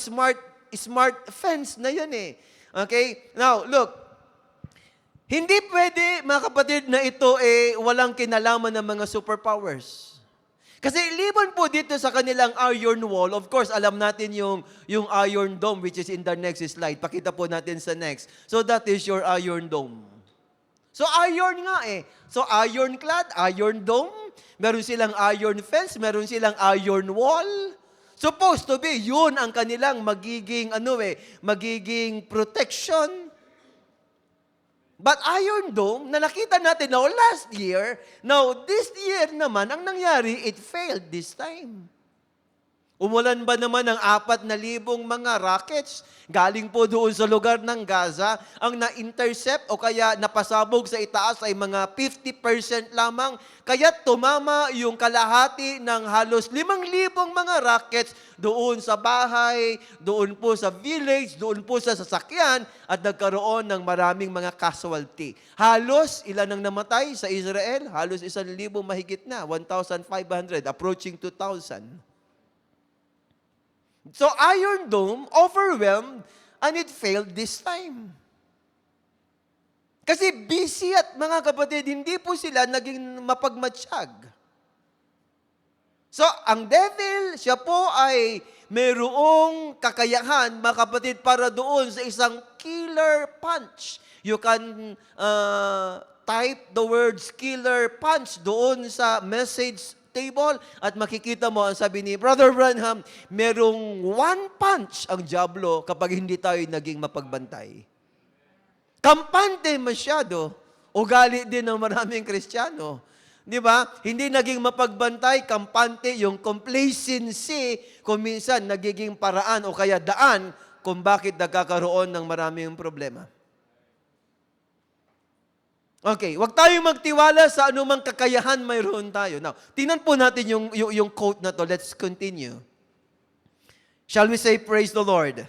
smart fence na yan eh. Okay? Now, look, hindi pwede, mga kapatid, na ito walang kinalaman ng mga superpowers. Kasi liban po dito sa kanilang iron wall, of course, alam natin yung Iron Dome, which is in the next slide. Pakita po natin sa next. So that is your Iron Dome. So iron nga eh. So ironclad, Iron Dome, meron silang iron fence, meron silang iron wall. Supposed to be, yun ang kanilang magiging protection. But Iron Dome, na nakita natin last year, now this year naman, ang nangyari, it failed this time. Umulan ba naman ng 4,000 mga rockets galing po doon sa lugar ng Gaza? Ang na-intercept o kaya napasabog sa itaas ay mga 50% lamang. Kaya tumama yung kalahati ng halos 5,000 mga rockets doon sa bahay, doon po sa village, doon po sa sasakyan at nagkaroon ng maraming mga casualty. Halos ilan ang namatay sa Israel? Halos 1,000 mahigit na, 1,500, approaching 2,000. So Iron Dome overwhelmed and it failed this time. Kasi busy at mga kapatid, hindi po sila naging mapagmatsyag. So ang devil, siya po ay mayroong kakayahan, mga kapatid, para doon sa isang killer punch. You can type the words killer punch doon sa message table at makikita mo ang sabi ni Brother Branham, merong one punch ang dyablo kapag hindi tayo naging mapagbantay. Kampante masyado, ugali din ng maraming Kristiyano. Di ba? Hindi naging mapagbantay, kampante, yung complacency, kung minsan nagiging paraan o kaya daan kung bakit nagkakaroon ng maraming problema. Okay, wag tayong magtiwala sa anumang kakayahan mayroon tayo. Now, tingnan po natin yung quote na to. Let's continue. Shall we say, praise the Lord?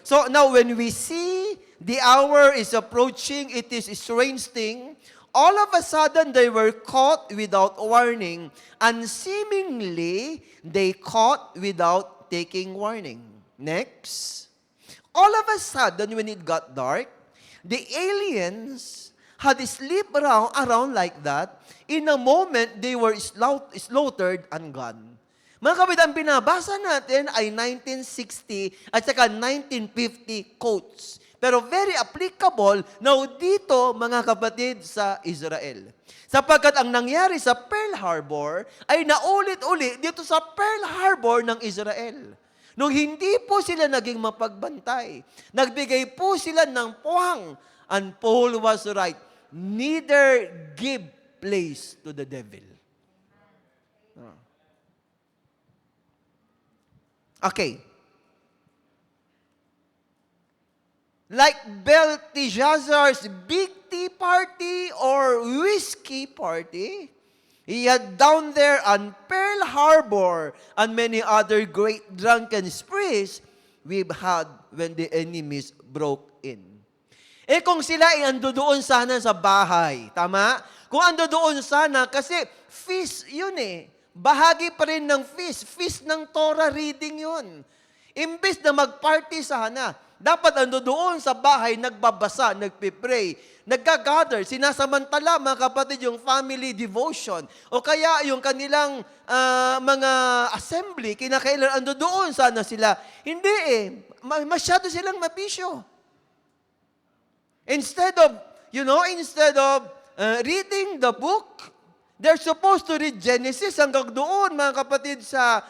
So, now when we see the hour is approaching, it is a strange thing. All of a sudden, they were caught without warning, and seemingly, they caught without taking warning. Next. All of a sudden, when it got dark, the aliens had slept around like that. In a moment, they were slaughtered and gone. Mga kapatid, ang binabasa natin ay 1960 at saka 1950 quotes. Pero very applicable now dito, mga kapatid, sa Israel. Sapagkat ang nangyari sa Pearl Harbor ay naulit-uli dito sa Pearl Harbor ng Israel. Nung hindi po sila naging mapagbantay, nagbigay po sila ng puwang, and Paul was right. Neither give place to the devil. Okay. Like Belteshazzar's big tea party or whiskey party, he had down there on Pearl Harbor and many other great drunken sprees we've had when the enemies broke in. Kung sila ay ando doon sana sa bahay, tama? Kung ando doon sana, kasi feast yun bahagi pa rin ng feast ng Torah reading yun. Imbes na mag-party sana, dapat ando doon sa bahay, nagbabasa, nagpipray, nagka-gather, sinasamantala mga kapatid yung family devotion, o kaya yung kanilang mga assembly, kinakailan ando doon sana sila. Hindi masyado silang mabisyo. Instead of reading the book, they're supposed to read Genesis hanggang doon, mga kapatid, sa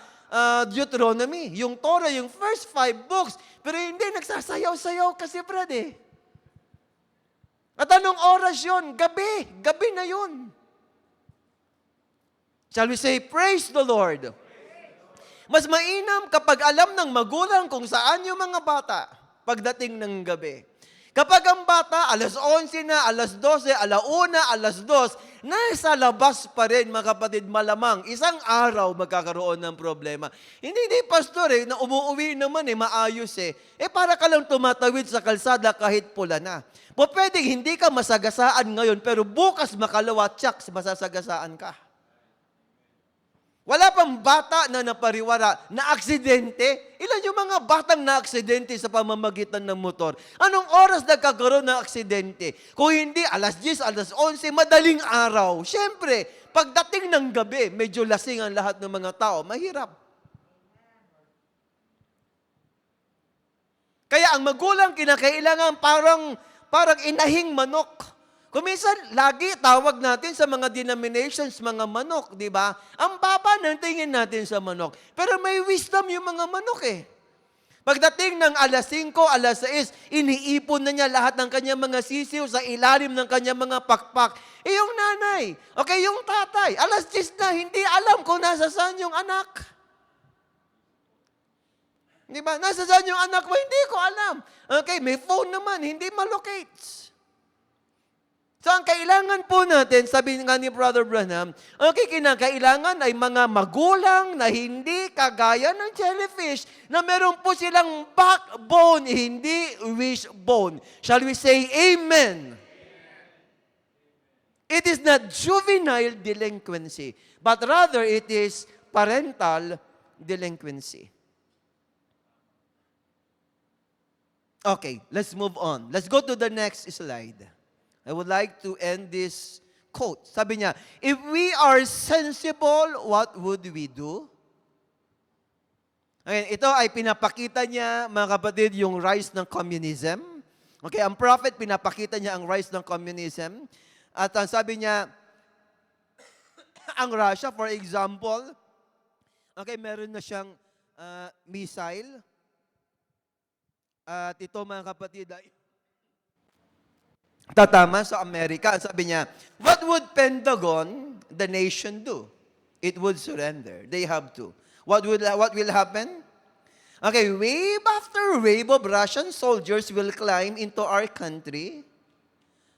Deuteronomy. Yung Torah, yung first 5 books. Pero hindi, nagsasayaw-sayaw kasi, Brad, At anong oras yun? Gabi. Gabi na yun. Shall we say, praise the Lord? Mas mainam kapag alam ng magulang kung saan yung mga bata pagdating ng gabi. Kapag ang bata, alas 11 na, alas 12, alauna, alas 2, nasa labas pa rin, mga kapatid, malamang, isang araw magkakaroon ng problema. Hindi, pastor, na umuwi naman, maayos para ka lang tumatawid sa kalsada kahit pula na. Pwedeng hindi ka masagasaan ngayon, pero bukas makalawa, tsak, masasagasaan ka. Wala pang bata na napariwara na aksidente. Ilan yung mga batang na aksidente sa pamamagitan ng motor? Anong oras nagkakaroon ng aksidente? Kung hindi, alas 10, alas 11, madaling araw. Siyempre, pagdating ng gabi, medyo lasing ang lahat ng mga tao. Mahirap. Kaya ang magulang kinakailangan parang inahing manok. Kung minsan, lagi tawag natin sa mga denominations, mga manok, di ba? Ang baba ng tingin natin sa manok. Pero may wisdom yung mga manok Pagdating ng alas 5, alas 6, iniipon na niya lahat ng kanyang mga sisiw sa ilalim ng kanyang mga pakpak. Yung nanay, yung tatay, alas 10 na, hindi alam kung nasa saan yung anak. Di ba? Nasa saan yung anak mo? Hindi ko alam. Okay, may phone naman, hindi malocate. So, ang kailangan po natin, sabi nga ni Brother Branham, okay, kinakailangan ay mga magulang na hindi kagaya ng jellyfish, na meron po silang backbone, hindi wishbone. Shall we say amen? It is not juvenile delinquency, but rather it is parental delinquency. Okay, let's move on. Let's go to the next slide. I would like to end this quote. Sabi niya, if we are sensible, what would we do? Okay, ito ay pinapakita niya, mga kapatid, yung rise ng communism. Okay, ang prophet, pinapakita niya ang rise ng communism. At ang sabi niya, ang Russia, for example, okay, meron na siyang missile. At ito, mga kapatid, ay tatama sa Amerika. Sabi niya, what would Pentagon, the nation, do? It would surrender. They have to. What will happen? Okay, wave after wave of Russian soldiers will climb into our country.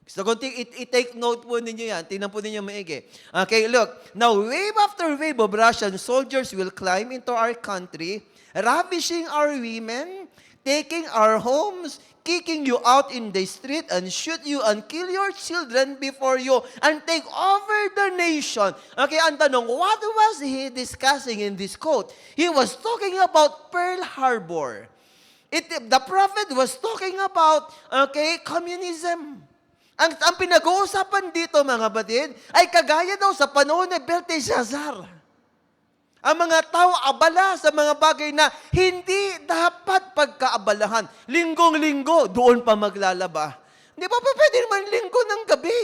So, kung i-take note po ninyo yan, tingnan po ninyo maigi. Okay, look. Now, wave after wave of Russian soldiers will climb into our country, ravishing our women, taking our homes, kicking you out in the street and shoot you and kill your children before you and take over the nation. Okay, ang tanong, what was he discussing in this quote? He was talking about Pearl Harbor. The prophet was talking about, okay, communism. Ang pinag-uusapan dito, mga kapatid, ay kagaya daw sa panahon ni Belteshazzar. Ang mga tao abala sa mga bagay na hindi dapat pagkaabalahan. Linggong-linggo, doon pa maglalaba. Di ba pwede naman linggo ng gabi?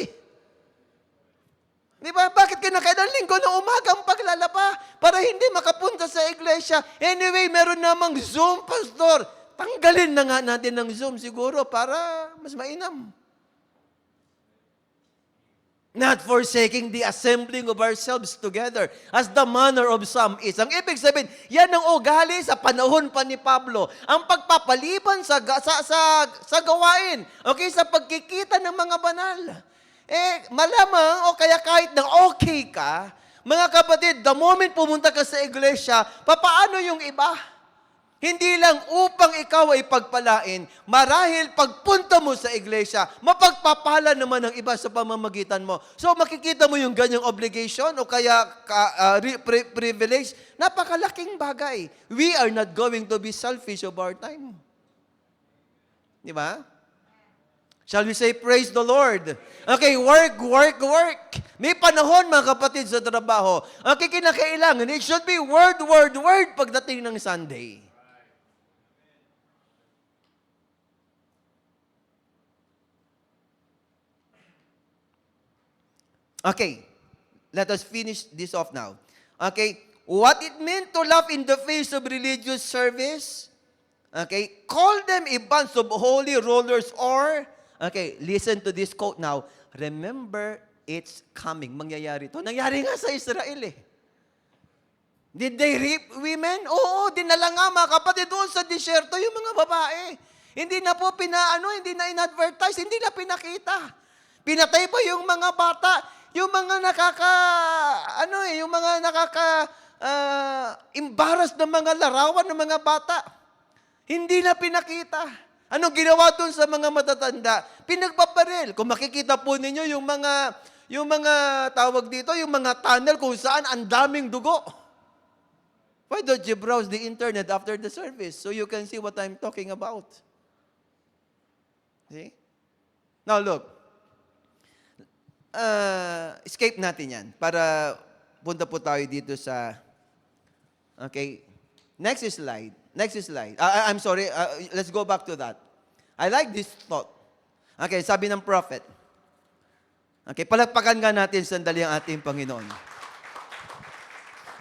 Di ba? Bakit kinakailan linggo ng umaga ang paglalaba? Para hindi makapunta sa iglesia. Anyway, meron namang Zoom, pastor. Tanggalin na nga natin ng Zoom siguro para mas mainam. Not forsaking the assembling of ourselves together, as the manner of some is. Ang ibig sabihin, yan ang ugali sa panahon pa ni Pablo. Ang pagpapaliban sa gawain. Okay, sa pagkikita ng mga banal. Malamang, o kaya kahit na okay ka, mga kapatid, the moment pumunta ka sa iglesia, papaano yung iba? Hindi lang upang ikaw ay pagpalain, marahil pagpunta mo sa iglesia, mapagpapala naman ang iba sa pamamagitan mo. So makikita mo yung ganyang obligation o kaya privilege, napakalaking bagay. We are not going to be selfish of our time. Di ba? Shall we say, praise the Lord? Okay, work. May panahon, mga kapatid, sa trabaho. Okay, kinakailangan. It should be word pagdating ng Sunday. Okay, let us finish this off now. Okay, what it meant to laugh in the face of religious service? Okay, call them a bunch of holy rollers or, okay, listen to this quote now. Remember, it's coming. Mangyayari ito. Nangyari nga sa Israel eh. Did they rape women? Oo, dinala nga mga kapatid doon sa disyerto yung mga babae. Hindi na po hindi na in-advertise, hindi na pinakita. Pinatay pa yung mga bata. Yung mga embarrass ng mga larawan ng mga bata. Hindi na pinakita. Anong ginawa doon sa mga matatanda? Pinagpaparil. Kung makikita po ninyo yung mga tawag dito, yung mga tunnel kung saan ang daming dugo. Why don't you browse the internet after the service so you can see what I'm talking about? See? Now look. Escape natin yan para punta po tayo dito sa okay, next slide. I'm sorry, let's go back to that. I like this thought. Okay, sabi ng prophet. Okay, palakpakan nga natin sandali ang ating Panginoon.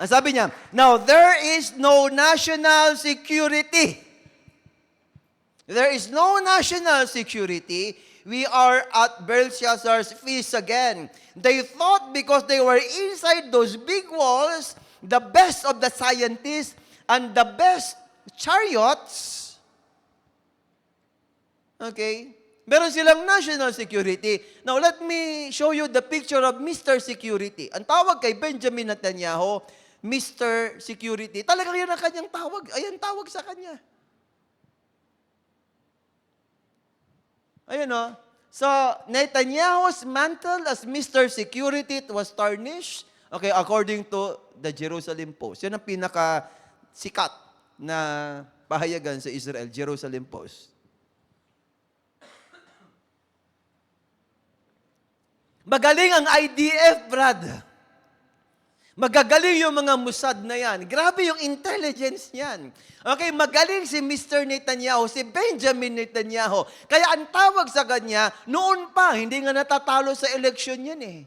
Ang sabi niya, now there is no national security. There is no national security. We are at Belshazzar's feast again. They thought because they were inside those big walls, the best of the scientists and the best chariots. Okay? Meron silang national security. Now, let me show you the picture of Mr. Security. Ang tawag kay Benjamin Netanyahu, Mr. Security. Talagang yun ang kanyang tawag. Ayan, tawag sa kanya. Ayan o. So, Netanyahu's mantle as Mr. Security was tarnished, okay, according to the Jerusalem Post. Yan ang pinaka-sikat na pahayagan sa Israel, Jerusalem Post. Magaling ang IDF, Brad. Magagaling yung mga Mossad na yan. Grabe yung intelligence niyan. Okay, magaling si Mr. Netanyahu, si Benjamin Netanyahu. Kaya ang tawag sa kanya, noon pa, hindi nga natatalo sa eleksyon yan eh.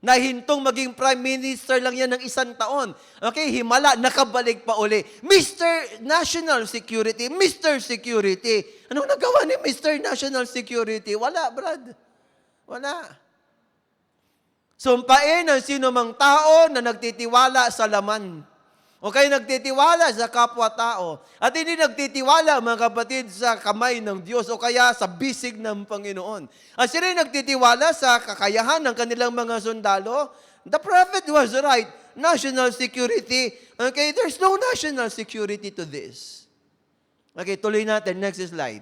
Nahintong maging prime minister lang yan ng 1 taon. Okay, himala, nakabalik pa uli. Mr. National Security, Mr. Security. Anong nagawa ni Mr. National Security? Wala, Brad. Wala. Sumpain ang sino mang tao na nagtitiwala sa laman. O kaya nagtitiwala sa kapwa-tao. At hindi nagtitiwala, mga kapatid, sa kamay ng Diyos o kaya sa bisig ng Panginoon. At sila nagtitiwala sa kakayahan ng kanilang mga sundalo. The prophet was right. National security. Okay, there's no national security to this. Okay, tuloy natin. Next slide.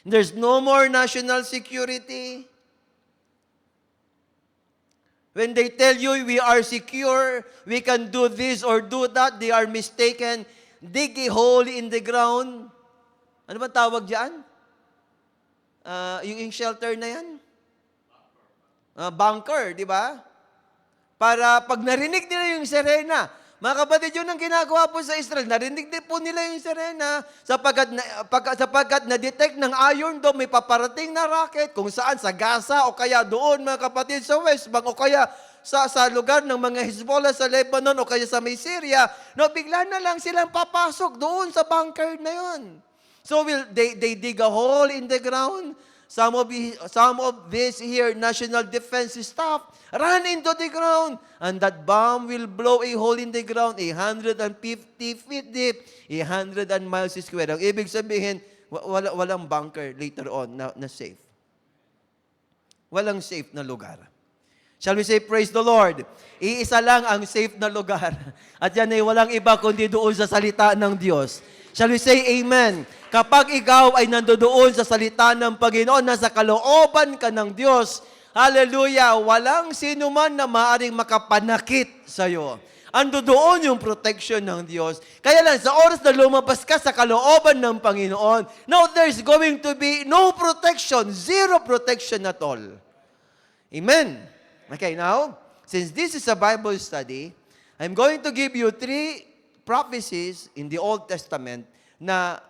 There's no more national security. When they tell you we are secure, we can do this or do that, they are mistaken. Dig a hole in the ground. Ano ba tawag dyan? Yung shelter na yan? Bunker, di ba? Para pag narinig nila yung sirena, mga kapatid, yun ang ginagawa po sa Israel. Narinig din po nila yung sirena sapagkat na-detect ng Iron Dome, may paparating na rocket kung saan, sa Gaza o kaya doon, mga kapatid, sa West Bank o kaya sa lugar ng mga Hezbollah sa Lebanon o kaya sa may Syria, no, bigla na lang silang papasok doon sa bunker na yun. So they dig a hole in the ground. Some of this here, national defense staff, run into the ground. And that bomb will blow a hole in the ground, 150 feet deep, 100 miles square. Ang ibig sabihin, walang bunker later on na safe. Walang safe na lugar. Shall we say, praise the Lord? Iisa lang ang safe na lugar. At yan ay walang iba kundi doon sa salita ng Diyos. Shall we say amen? Kapag ikaw ay nandoon sa salita ng Panginoon, nasa kalooban ka ng Diyos, hallelujah, walang sino man na maaaring makapanakit sa iyo. Ando doon yung protection ng Diyos. Kaya lang, sa oras na lumabas ka sa kalooban ng Panginoon, now there's going to be no protection, zero protection at all. Amen? Okay, now, since this is a Bible study, I'm going to give you 3 prophecies in the Old Testament na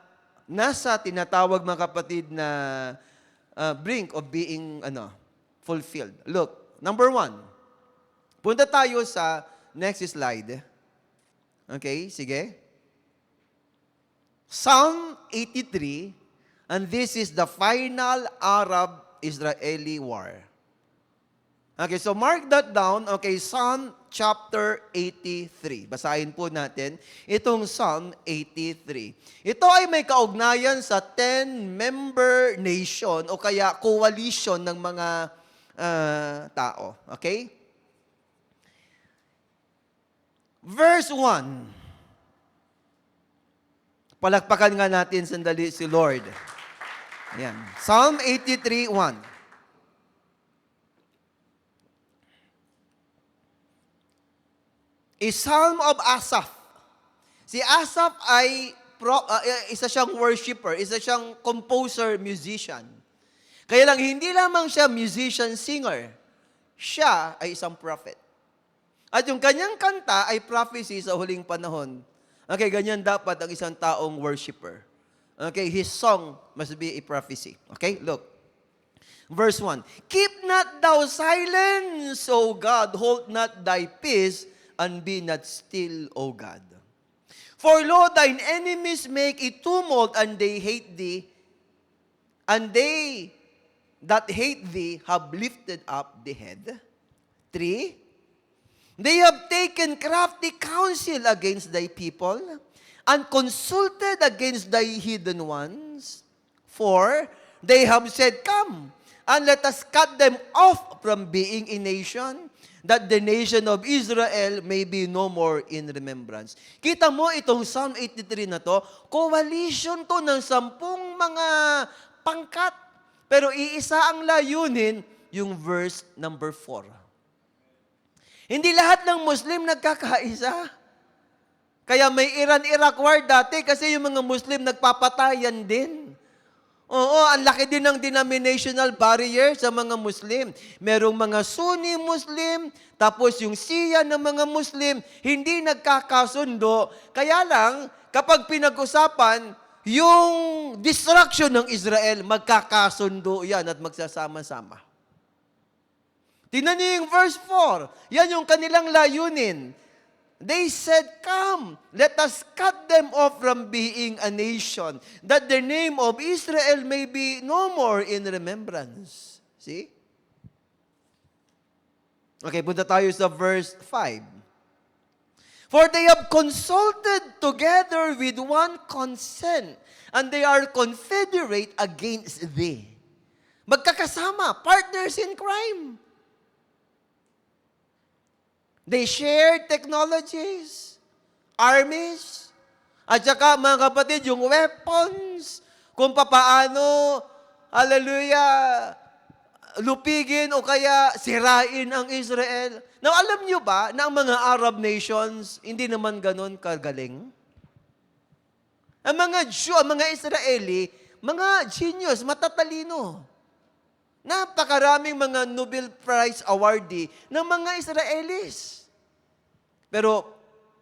nasa tinatawag, mga kapatid, na brink of being fulfilled. Look, number 1. Punta tayo sa next slide. Okay, sige. Psalm 83, and this is the final Arab-Israeli war. Okay, so mark that down. Okay, Psalm chapter 83. Basahin po natin itong Psalm 83. Ito ay may kaugnayan sa 10-member nation o kaya coalition ng mga tao. Okay? Verse 1. Palakpakan nga natin sandali si Lord. Ayan. Psalm 83, 1. A psalm of Asaph. Si Asaph ay isa siyang worshiper, isa siyang composer, musician. Kaya lang, hindi lamang siya musician, singer. Siya ay isang prophet. At yung kanyang kanta ay prophecy sa huling panahon. Okay, ganyan dapat ang isang taong worshiper. Okay, his song must be a prophecy. Okay, look. Verse 1. Keep not thou silence, O God, hold not thy peace, and be not still, O God. For lo, thine enemies make a tumult, and they hate thee, and they that hate thee have lifted up the head. 3. They have taken crafty counsel against thy people, and consulted against the heathen ones, for they have said, Come, and let us cut them off from being a nation, that the nation of Israel may be no more in remembrance. Kita mo itong Psalm 83 na to, coalition to ng 10 mga pangkat, pero iisa ang layunin, yung verse number 4. Hindi lahat ng Muslim nagkakaisa. Kaya may Iran-Iraq war dati kasi yung mga Muslim nagpapatayan din. Oo, ang laki din ng denominational barrier sa mga Muslim. Merong mga Sunni Muslim, tapos yung Shia ng mga Muslim, hindi nagkakasundo. Kaya lang, kapag pinag-usapan, yung destruction ng Israel, magkakasundo yan at magsasama-sama. Tingnan niyo yung verse 4. Yan yung kanilang layunin. They said, Come, let us cut them off from being a nation, that the name of Israel may be no more in remembrance. See? Okay, punta tayo sa verse 5. For they have consulted together with one consent, and they are confederate against thee. Magkakasama, partners in crime. They share technologies, armies, at saka mga kapatid, yung weapons, kung papaano, hallelujah, lupigin o kaya sirain ang Israel. Now, alam nyo ba na ang mga Arab nations, hindi naman ganon kagaling? Ang mga Jew, ang mga Israeli, mga genius, matatalino. Napakaraming mga Nobel Prize awardee ng mga Israelis. Pero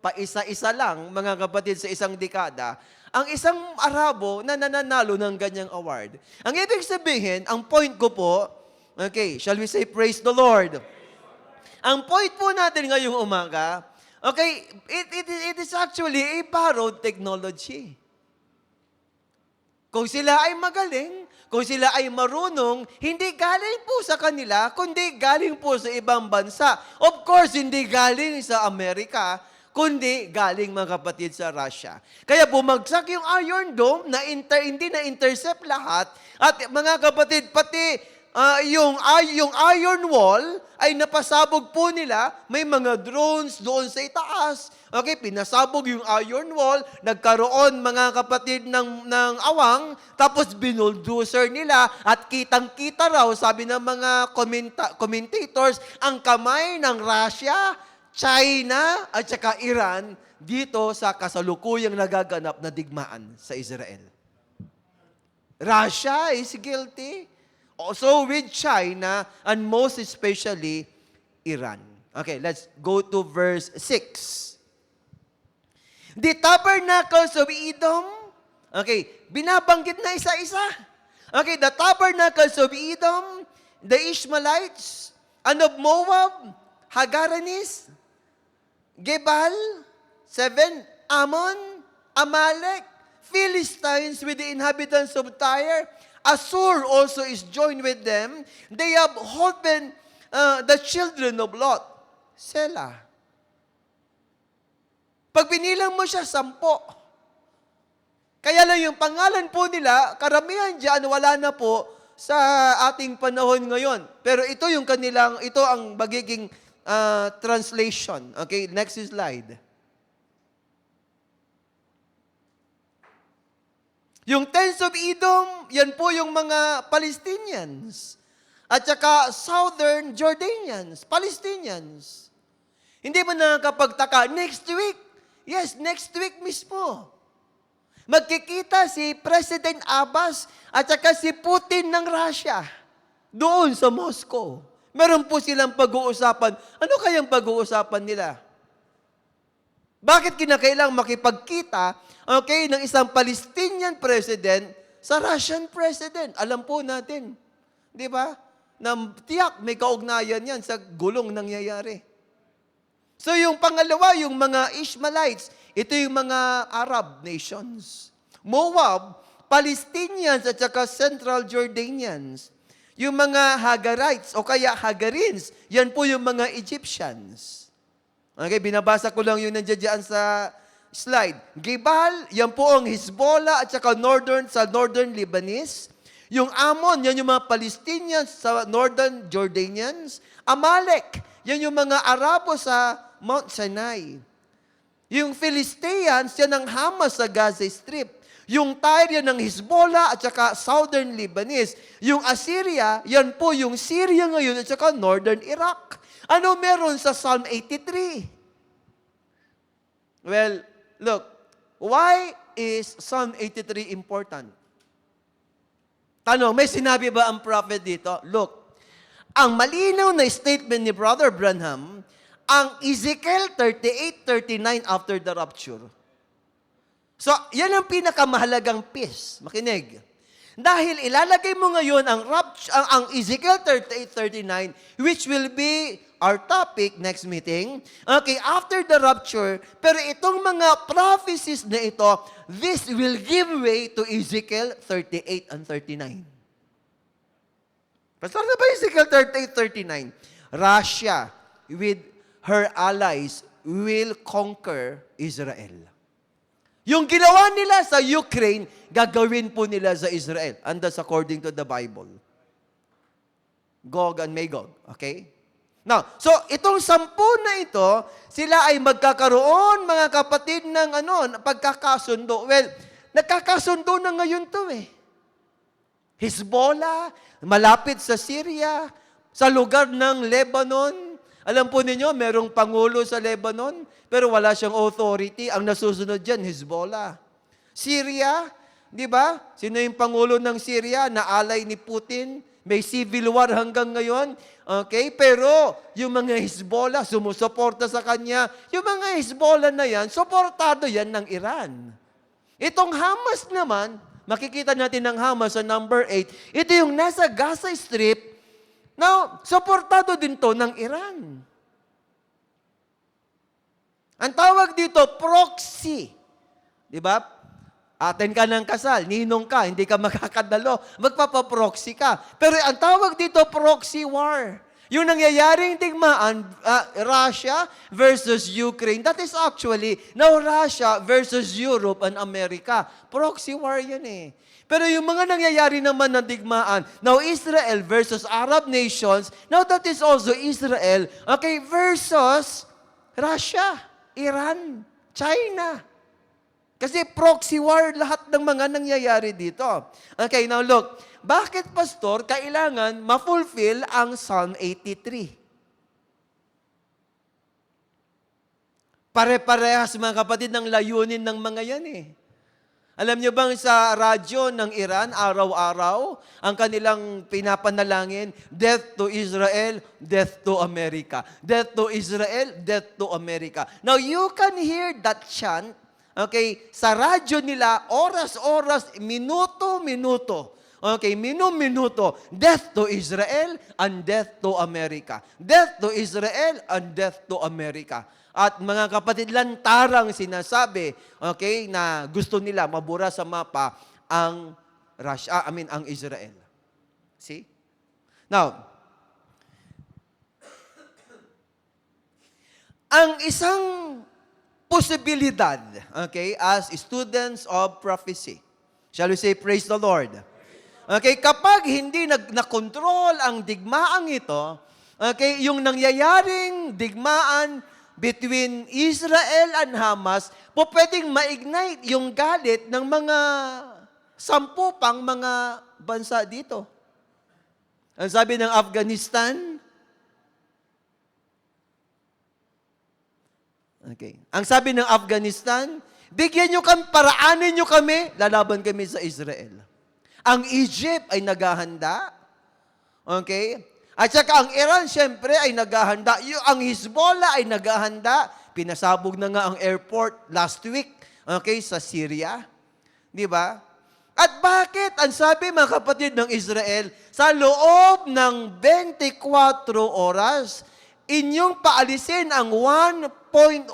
paisa-isa lang, mga kapatid, sa isang dekada, ang isang Arabo na nananalo ng ganyang award. Ang ibig sabihin, ang point ko po, okay, shall we say praise the Lord? Ang point po natin ngayong umaga, okay, it is actually a borrowed technology. Kung sila ay magaling, kung sila ay marunong, hindi galing po sa kanila, kundi galing po sa ibang bansa. Of course, hindi galing sa Amerika, kundi galing mga kapatid sa Russia. Kaya bumagsak yung Iron Dome, hindi na-intercept lahat, at mga kapatid, pati yung Iron Wall ay napasabog po nila, may mga drones doon sa itaas. Okay, pinasabog yung Iron Wall, nagkaroon mga kapatid ng awang, tapos binuldozer nila at kitang-kita raw, sabi ng mga commentators, ang kamay ng Russia, China at saka Iran dito sa kasalukuyang nagaganap na digmaan sa Israel. Russia is guilty. Also with China and most especially Iran. Okay, let's go to verse 6. The tabernacles of Edom, okay, binabanggit na isa-isa. Okay, the tabernacles of Edom, the Ishmaelites, and of Moab, Hagaranis, Gebal, 7, Ammon, Amalek, Philistines with the inhabitants of Tyre, Assur also is joined with them. They have holpen the children of Lot. Selah. Pag binilang mo siya, 10. Kaya lang yung pangalan po nila, karamihan dyan, wala na po sa ating panahon ngayon. Pero ito yung kanilang, ito ang magiging translation. Okay, next slide. Yung tens of Edom, yan po yung mga Palestinians. At saka Southern Jordanians, Palestinians. Hindi mo nakakapagtaka, next week, yes, next week mismo, magkikita si President Abbas at saka si Putin ng Russia doon sa Moscow. Meron po silang pag-uusapan. Ano kayang pag-uusapan nila? Bakit kinakailang makipagkita, okay, ng isang Palestinian president sa Russian president? Alam po natin, di ba? Na tiyak may kaugnayan yan sa gulong nangyayari. So yung pangalawa, yung mga Ishmaelites, ito yung mga Arab nations. Moab, Palestinians at saka Central Jordanians. Yung mga Hagarites o kaya Hagarins, yan po yung mga Egyptians. Okay, binabasa ko lang yung nandiyan sa slide. Gibal, yan po ang Hezbollah at saka sa northern Lebanese. Yung Ammon, yan yung mga Palestinians sa northern Jordanians. Amalek, yan yung mga Arabo sa Mount Sinai. Yung Philistines, yan ang Hamas sa Gaza Strip. Yung Tyre, yan ng Hezbollah at saka southern Lebanese. Yung Assyria, yan po yung Syria ngayon at saka northern Iraq. Ano meron sa Psalm 83? Well, look, why is Psalm 83 important? Tanong, may sinabi ba ang prophet dito? Look, ang malinaw na statement ni Brother Branham, ang Ezekiel 38:39 after the rapture. So, yan ang pinakamahalagang piece. Makinig. Dahil ilalagay mo ngayon ang Ezekiel 38:39, which will be our topic next meeting. Okay, after the rapture, pero itong mga prophecies na ito, this will give way to Ezekiel 38 and 39. Pastor, na ba Ezekiel 38:39? Russia with her allies will conquer Israel. Yung ginawa nila sa Ukraine, gagawin po nila sa Israel. And that's according to the Bible. Gog and Magog. Okay? Now, so itong 10 na ito, sila ay magkakaroon, mga kapatid, ng pagkakasundo. Well, nagkakasundo na ngayon to eh. Hezbollah, malapit sa Syria, sa lugar ng Lebanon. Alam po ninyo, merong pangulo sa Lebanon, pero wala siyang authority. Ang nasusunod dyan, Hezbollah. Syria, di ba? Sino yung pangulo ng Syria na alay ni Putin? May civil war hanggang ngayon. Okay? Pero yung mga Hezbollah, sumusuporta sa kanya. Yung mga Hezbollah na yan, suportado yan ng Iran. Itong Hamas naman, makikita natin ng Hamas sa number 8, ito yung nasa Gaza Strip. Now, suportado din to ng Iran. Ang tawag dito, proxy. Di ba? Aten ka ng kasal, ninong ka, hindi ka makakadalo, magpapaproxy ka. Pero ang tawag dito, proxy war. Yung nangyayaring digmaan, Russia versus Ukraine, that is actually now Russia versus Europe and America. Proxy war yan eh. Pero yung mga nangyayari naman na digmaan, now Israel versus Arab nations, now that is also Israel, okay, versus Russia, Iran, China. Kasi proxy war lahat ng mga nangyayari dito. Okay, now look, bakit, Pastor, kailangan ma-fulfill ang Psalm 83? Pare-parehas, mga kapatid, ng layunin ng mga yan eh. Alam niyo bang sa radyo ng Iran, araw-araw, ang kanilang pinapanalangin, death to Israel, death to America. Death to Israel, death to America. Now, you can hear that chant, okay, sa radyo nila, oras-oras, minuto-minuto. Okay, minuto, death to Israel and death to America. Death to Israel and death to America. At mga kapatid, lantarang sinasabi, okay, na gusto nila mabura sa mapa ang ang Israel. See? Now, ang isang posibilidad, okay, as students of prophecy, shall we say, praise the Lord. Okay, kapag hindi na-control ang digmaang ito, okay, yung nangyayaring digmaan between Israel and Hamas, po pwedeng ma-ignite yung galit ng mga 10 pang mga bansa dito. Ang sabi ng Afghanistan, okay, ang sabi ng Afghanistan, bigyan nyo kami, paraanin nyo kami, lalaban kami sa Israel. Ang Egypt ay naghahanda. Okay? At saka ang Iran, syempre, ay naghahanda. Ang Hezbollah ay naghahanda. Pinasabog na nga ang airport last week, okay, sa Syria. Di ba? At bakit? Ang sabi, mga kapatid ng Israel, sa loob ng 24 oras, inyong paalisin ang 1.1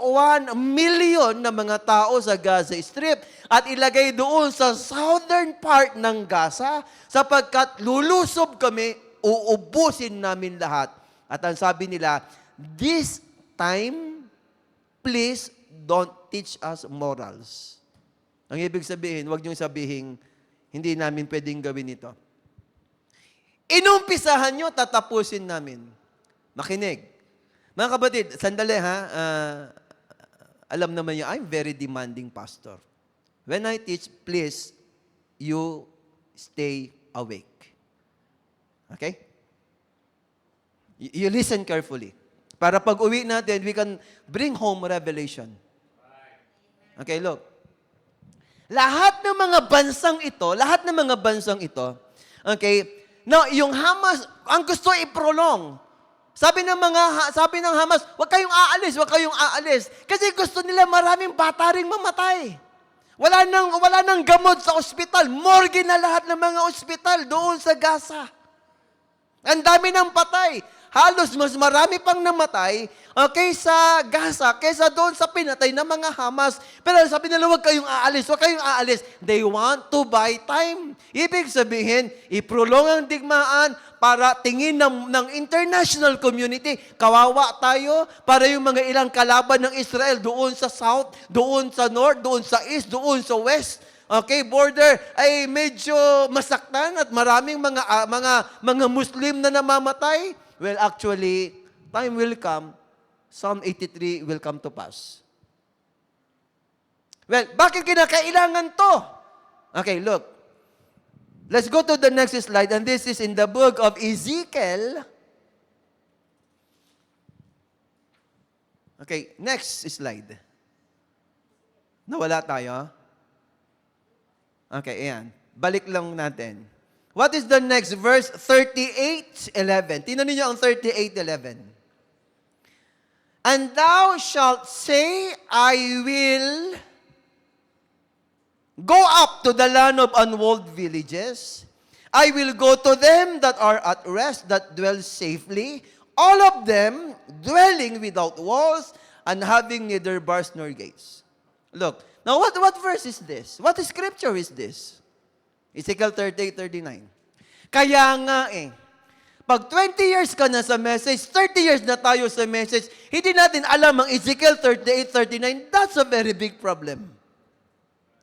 million na mga tao sa Gaza Strip at ilagay doon sa southern part ng Gaza sapagkat lulusob kami, uubusin namin lahat. At ang sabi nila, this time, please don't teach us morals. Ang ibig sabihin, huwag niyong sabihin, hindi namin pwedeng gawin ito. Inumpisahan nyo, tatapusin namin. Makinig. Mga kapatid, sandali ha, alam naman niyo, I'm very demanding pastor. When I teach, please, you stay awake. Okay? You listen carefully. Para pag uwi natin, we can bring home revelation. Okay, look. Lahat ng mga bansang ito, okay, no, yung Hamas, ang gusto i-prolong. Sabi ng Hamas, huwag kayong aalis. Kasi gusto nila maraming bata ring mamatay. Wala nang gamot sa ospital. Morgue na lahat ng mga ospital doon sa Gaza. Ang dami ng patay. Halos mas marami pang namatay sa Gaza kaysa doon sa pinatay ng mga Hamas. Pero sabi nila, huwag kayong aalis. They want to buy time. Ibig sabihin, iprolong ang digmaan para tingin ng international community. Kawawa tayo para yung mga ilang kalaban ng Israel doon sa south, doon sa north, doon sa east, doon sa west. Okay, border ay medyo masaktan at maraming mga Muslim na namamatay. Well, actually, time will come, Psalm 83 will come to pass. Well, bakit kinakailangan to? Okay, look. Let's go to the next slide, and this is in the book of Ezekiel. Okay, next slide. Nawala tayo. Okay, ayan. Balik lang natin. What is the next verse? 38:11. Tingnan niyo ang 38:11. And thou shalt say, I will go up to the land of unwalled villages. I will go to them that are at rest, that dwell safely, all of them dwelling without walls and having neither bars nor gates. Look, now what verse is this? What scripture is this? Ezekiel 38:39. Kaya nga pag 20 years ka na sa message, 30 years na tayo sa message, hindi natin alam ang Ezekiel 38:39, that's a very big problem.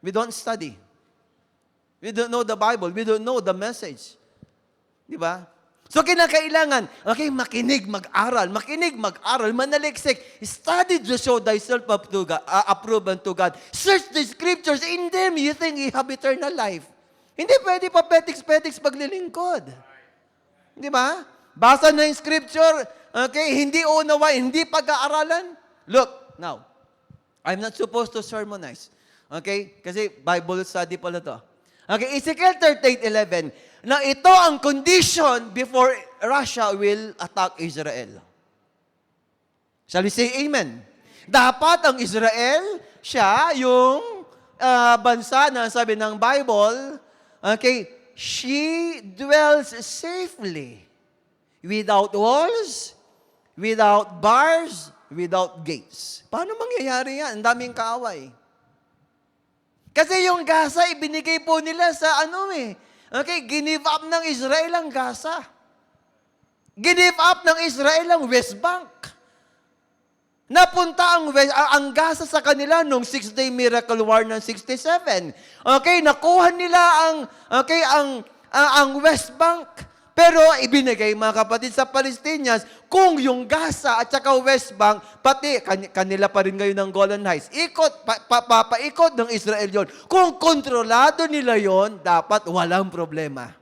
We don't study. We don't know the Bible. We don't know the message. Di ba? So kinakailangan, okay, makinig, mag-aral, manaliksik. Study to show thyself approved unto God. Search the scriptures. In them, you think you have eternal life. Hindi pwede pa petiks-petiks paglilingkod. Di ba? Basa na yung scripture, okay, hindi unawain, hindi pag-aaralan. Look, now, I'm not supposed to sermonize. Okay? Kasi Bible study pala to. Okay, Ezekiel 38:11. Now, ito ang condition before Russia will attack Israel. Shall we say amen? Dapat ang Israel, siya yung bansa na sabi ng Bible, okay, she dwells safely, without walls, without bars, without gates. Paano mangyayari yan? Ang daming kaaway. Kasi yung Gaza, ibinigay po nila sa okay, give up ng Israel ang Gaza. Give up ng Israel ang West Bank. Napunta ang Gaza sa kanila nung 6-day miracle war ng 67. Okay, nakuha nila ang West Bank. Pero ibinigay, mga kapatid, sa Palestinians, kung yung Gaza at saka West Bank, pati kanila pa rin ngayon ng Golan Heights, papaikot ng Israel yon. Kung kontrolado nila yon, dapat walang problema.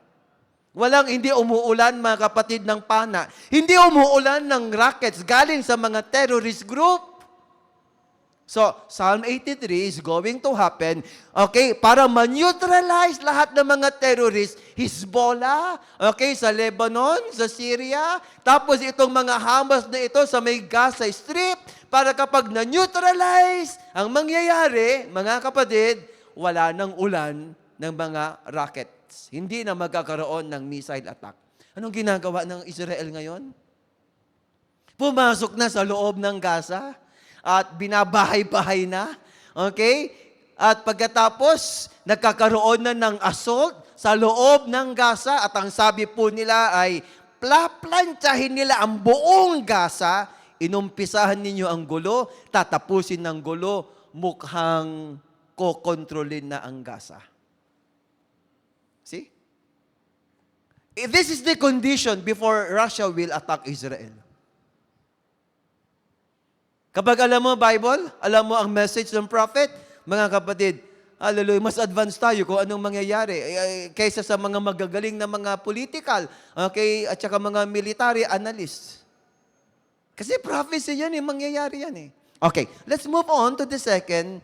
Hindi umuulan, mga kapatid, ng pana. Hindi umuulan ng rockets galing sa mga terrorist group. So, Psalm 83 is going to happen, okay, para ma-neutralize lahat ng mga terrorists, Hezbollah, okay, sa Lebanon, sa Syria, tapos itong mga Hamas na ito sa may Gaza Strip, para kapag na-neutralize, ang mangyayari, mga kapatid, wala nang ulan ng mga rockets. Hindi na magkakaroon ng missile attack. Anong ginagawa ng Israel ngayon? Pumasok na sa loob ng Gaza, at binabahay-bahay na. Okay? At pagkatapos, nagkakaroon na ng assault sa loob ng Gaza. At ang sabi po nila ay, plantsahin nila ang buong Gaza inumpisahan ninyo ang gulo, tatapusin ng gulo, mukhang kokontrolin na ang Gaza. See? This is the condition before Russia will attack Israel. Kapag alam mo Bible, alam mo ang message ng prophet, mga kapatid, hallelujah, mas advanced tayo kung anong mangyayari kaysa sa mga magagaling na mga political, okay, at saka mga military analysts. Kasi prophecy yan mangyayari yan Okay, let's move on to the second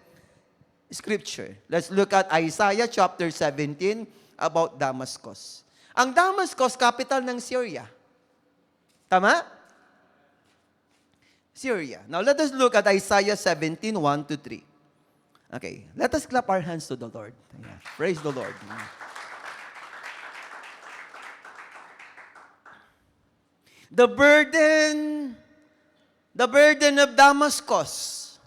scripture. Let's look at Isaiah chapter 17 about Damascus. Ang Damascus, capital ng Syria. Tama? Syria. Now, let us look at Isaiah 17, 1 to 3. Okay, let us clap our hands to the Lord. Yeah. Praise the Lord. The burden of Damascus.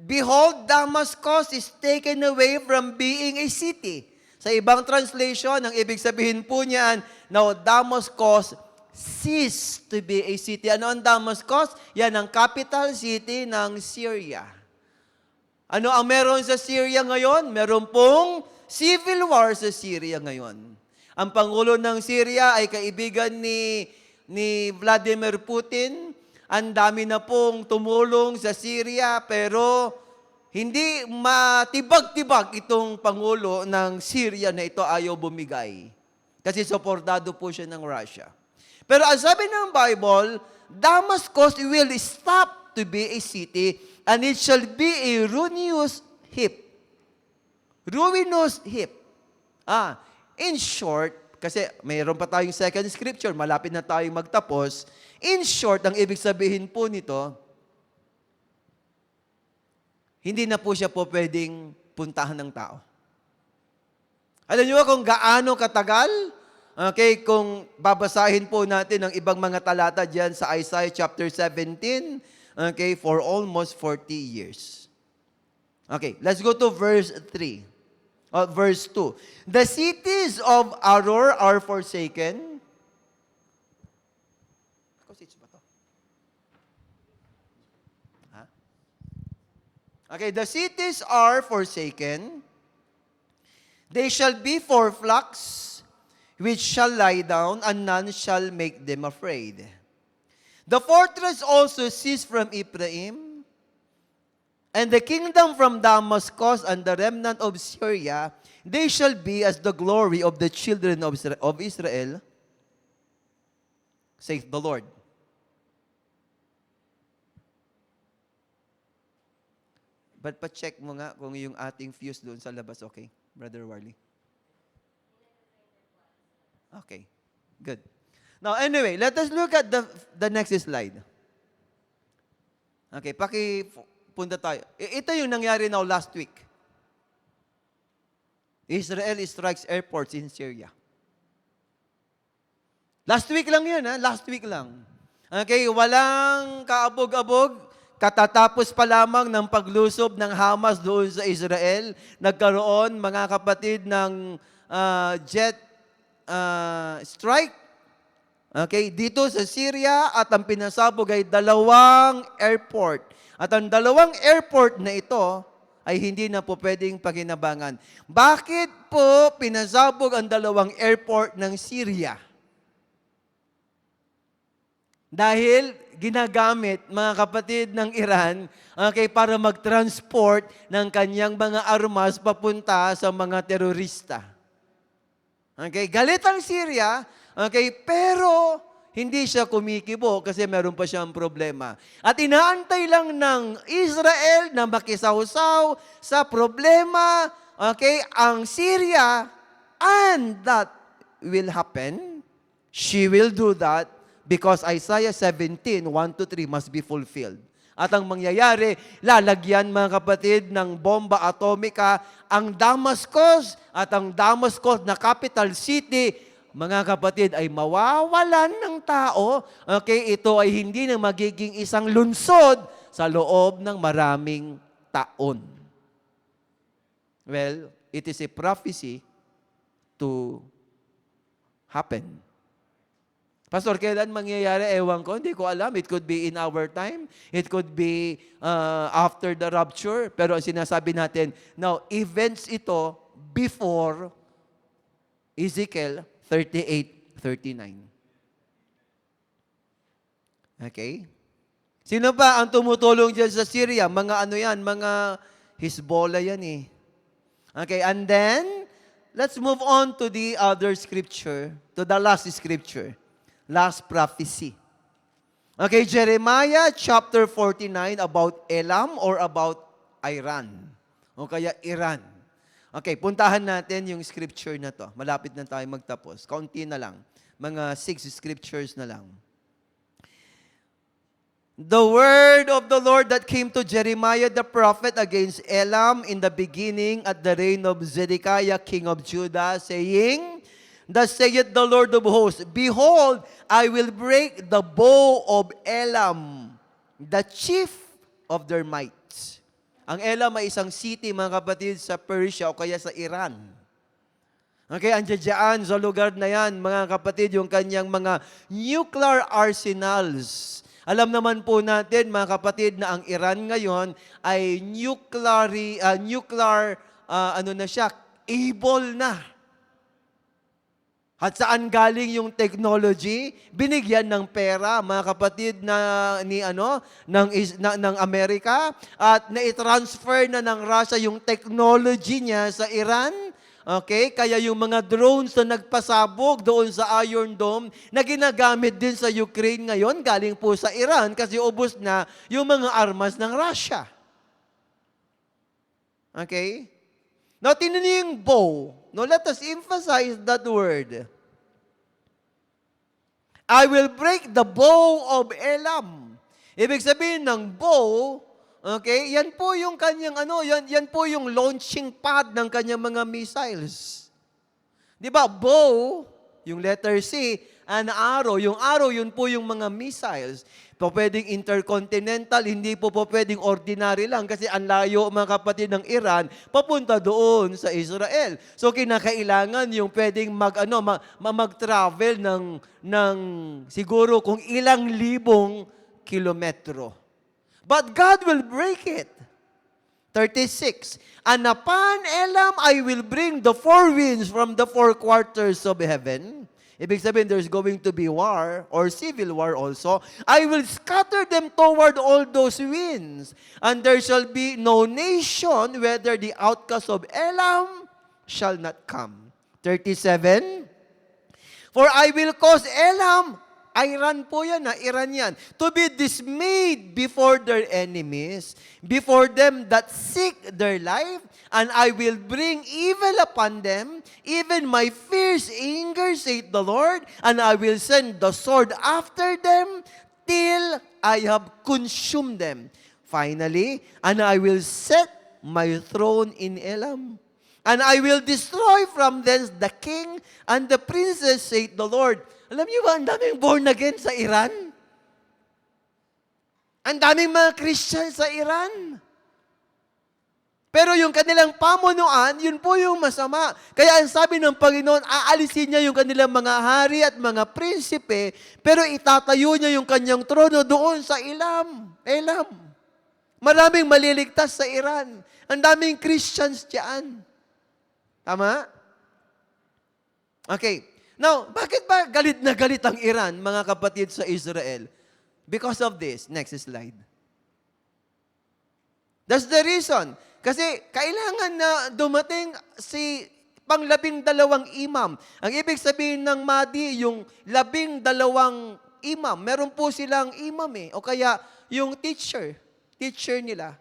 Behold, Damascus is taken away from being a city. Sa ibang translation, ang ibig sabihin po niyan, now Damascus cease to be a city. Ano ang Damascus? Yan ang capital city ng Syria. Ano ang meron sa Syria ngayon? Meron pong civil war sa Syria ngayon. Ang Pangulo ng Syria ay kaibigan ni Vladimir Putin. Ang dami na pong tumulong sa Syria, pero hindi matibag-tibag itong Pangulo ng Syria na ito ayaw bumigay. Kasi suportado po siya ng Russia. Pero ang sabi ng Bible, Damascus will stop to be a city and it shall be a ruinous heap. Ruinous heap. In short, kasi mayroon pa tayong second scripture, malapit na tayong magtapos. In short, ang ibig sabihin po nito, hindi na po siya po pwedeng puntahan ng tao. Alam niyo kung gaano katagal? Okay, kung babasahin po natin ang ibang mga talata diyan sa Isaiah chapter 17, okay, for almost 40 years. Okay, let's go to verse 3. Verse 2. The cities of Aror are forsaken. Okay, the cities are forsaken. They shall be for flocks, which shall lie down, and none shall make them afraid. The fortress also ceased from Ephraim, and the kingdom from Damascus, and the remnant of Syria, they shall be as the glory of the children of Israel, saith the Lord. But pa-check mo nga kung yung ating fuse doon sa labas, okay? Brother Warley? Okay, good. Now, anyway, let us look at the next slide. Okay, punta tayo. Ito yung nangyari now last week. Israel strikes airports in Syria. Last week lang yun, last week lang. Okay, walang kaabog-abog. Katatapos pa lamang ng paglusob ng Hamas doon sa Israel, nagkaroon, mga kapatid, ng jet strike. Okay, dito sa Syria, at ang pinasabog ay 2 airport. At ang 2 airport na ito ay hindi na po pwedeng pakinabangan. Bakit po pinasabog ang 2 airport ng Syria? Dahil ginagamit, mga kapatid, ng Iran, okay, para mag-transport ng kanyang mga armas papunta sa mga terorista. Okay, galit ang Syria, okay, pero hindi siya kumikibo kasi meron pa siyang problema. At inaantay lang ng Israel na makisawsaw sa problema, okay, ang Syria, and that will happen. She will do that because Isaiah 17, 1-3 must be fulfilled. At ang mangyayari, lalagyan, mga kapatid, ng bomba atomika ang Damascus, at ang Damascus na capital city, mga kapatid, ay mawawalan ng tao. Okay, ito ay hindi na magiging isang lungsod sa loob ng maraming taon. Well, it is a prophecy to happen. Pastor, kailan mangyayari? Ewan ko, hindi ko alam. It could be in our time. It could be after the rapture. Pero ang sinasabi natin, now, events ito before Ezekiel 38:39. Okay? Sino ba ang tumutulong dyan sa Syria? Mga ano yan? Mga Hezbollah yan eh. Okay, and then, let's move on to the other scripture, to the last scripture. Last prophecy. Okay, Jeremiah chapter 49 about Elam or about Iran. O kaya Iran. Okay, puntahan natin yung scripture na to. Malapit na tayo magtapos. Kaunti na lang. Mga 6 scriptures na lang. The word of the Lord that came to Jeremiah the prophet against Elam in the beginning at the reign of Zedekiah king of Judah, saying, Thus saith the Lord of hosts, Behold, I will break the bow of Elam, the chief of their might. Ang Elam ay isang city, mga kapatid, sa Persia o kaya sa Iran. Okay, andyan dyan sa lugar na yan, mga kapatid, yung kanyang mga nuclear arsenals. Alam naman po natin, mga kapatid, na ang Iran ngayon ay able na. At saan galing yung technology? Binigyan ng pera, mga kapatid, ng Amerika, at na-transfer na ng Russia yung technology niya sa Iran. Okay? Kaya yung mga drones na nagpasabog doon sa Iron Dome na ginagamit din sa Ukraine ngayon, galing po sa Iran kasi ubos na yung mga armas ng Russia. Okay? Now, tinan niyo yung bow. Now, let us emphasize that word. I will break the bow of Elam. Ibig sabihin ng bow, okay, yan po yung kanyang yan po yung launching pad ng kanyang mga missiles. 'Di ba? Bow, yung letter C, an arrow, yung arrow yun po yung mga missiles. Po pwedeng intercontinental, hindi po pwedeng ordinary lang kasi ang layo, mga kapatid, ng Iran papunta doon sa Israel. So kinakailangan yung pwedeng mag-travel ng siguro kung ilang libong kilometro. But God will break it. 36. And upon Elam I will bring the 4 winds from the 4 quarters of heaven. Ibig sabihin, there's going to be war or civil war also. I will scatter them toward all those winds. And there shall be no nation whether the outcast of Elam shall not come. 37. For I will cause Elam, Iran po yan, Iran yan, to be dismayed before their enemies, before them that seek their life, and I will bring evil upon them, even my fierce anger, saith the Lord, and I will send the sword after them, till I have consumed them. Finally, and I will set my throne in Elam, and I will destroy from thence the king and the princess, saith the Lord. Alam niyo ba, ang daming born again sa Iran? Ang daming mga Christian sa Iran. Pero yung kanilang pamunuan, yun po yung masama. Kaya ang sabi ng Panginoon, aalisin niya yung kanilang mga hari at mga prinsipe, pero itatayo niya yung kanyang trono doon sa Elam. Maraming maliligtas sa Iran. Ang daming Christians diyan. Tama? Okay. Now, bakit ba galit na galit ang Iran, mga kapatid, sa Israel? Because of this. Next slide. That's the reason. Kasi kailangan na dumating si pang-12 imam. Ang ibig sabihin ng Mahdi, yung 12 imam. Meron po silang imam o kaya yung teacher nila.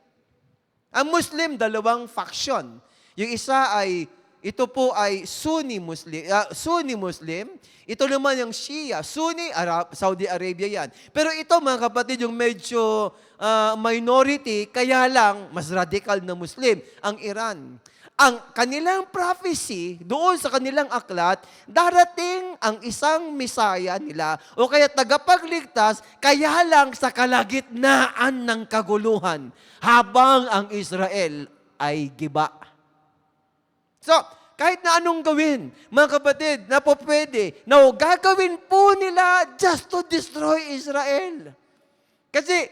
Ang Muslim, 2 faction. Yung isa ay ito po ay Sunni Muslim. Ito naman yung Shia. Sunni, Saudi Arabia yan. Pero ito, mga kapatid, yung medyo minority, kaya lang mas radical na Muslim, ang Iran. Ang kanilang prophecy, doon sa kanilang aklat, darating ang isang Messiah nila, o kaya tagapagligtas, kaya lang sa kalagitnaan ng kaguluhan, habang ang Israel ay giba. So, kahit na anong gawin, mga kapatid, na po pwede, na gagawin po nila just to destroy Israel. Kasi,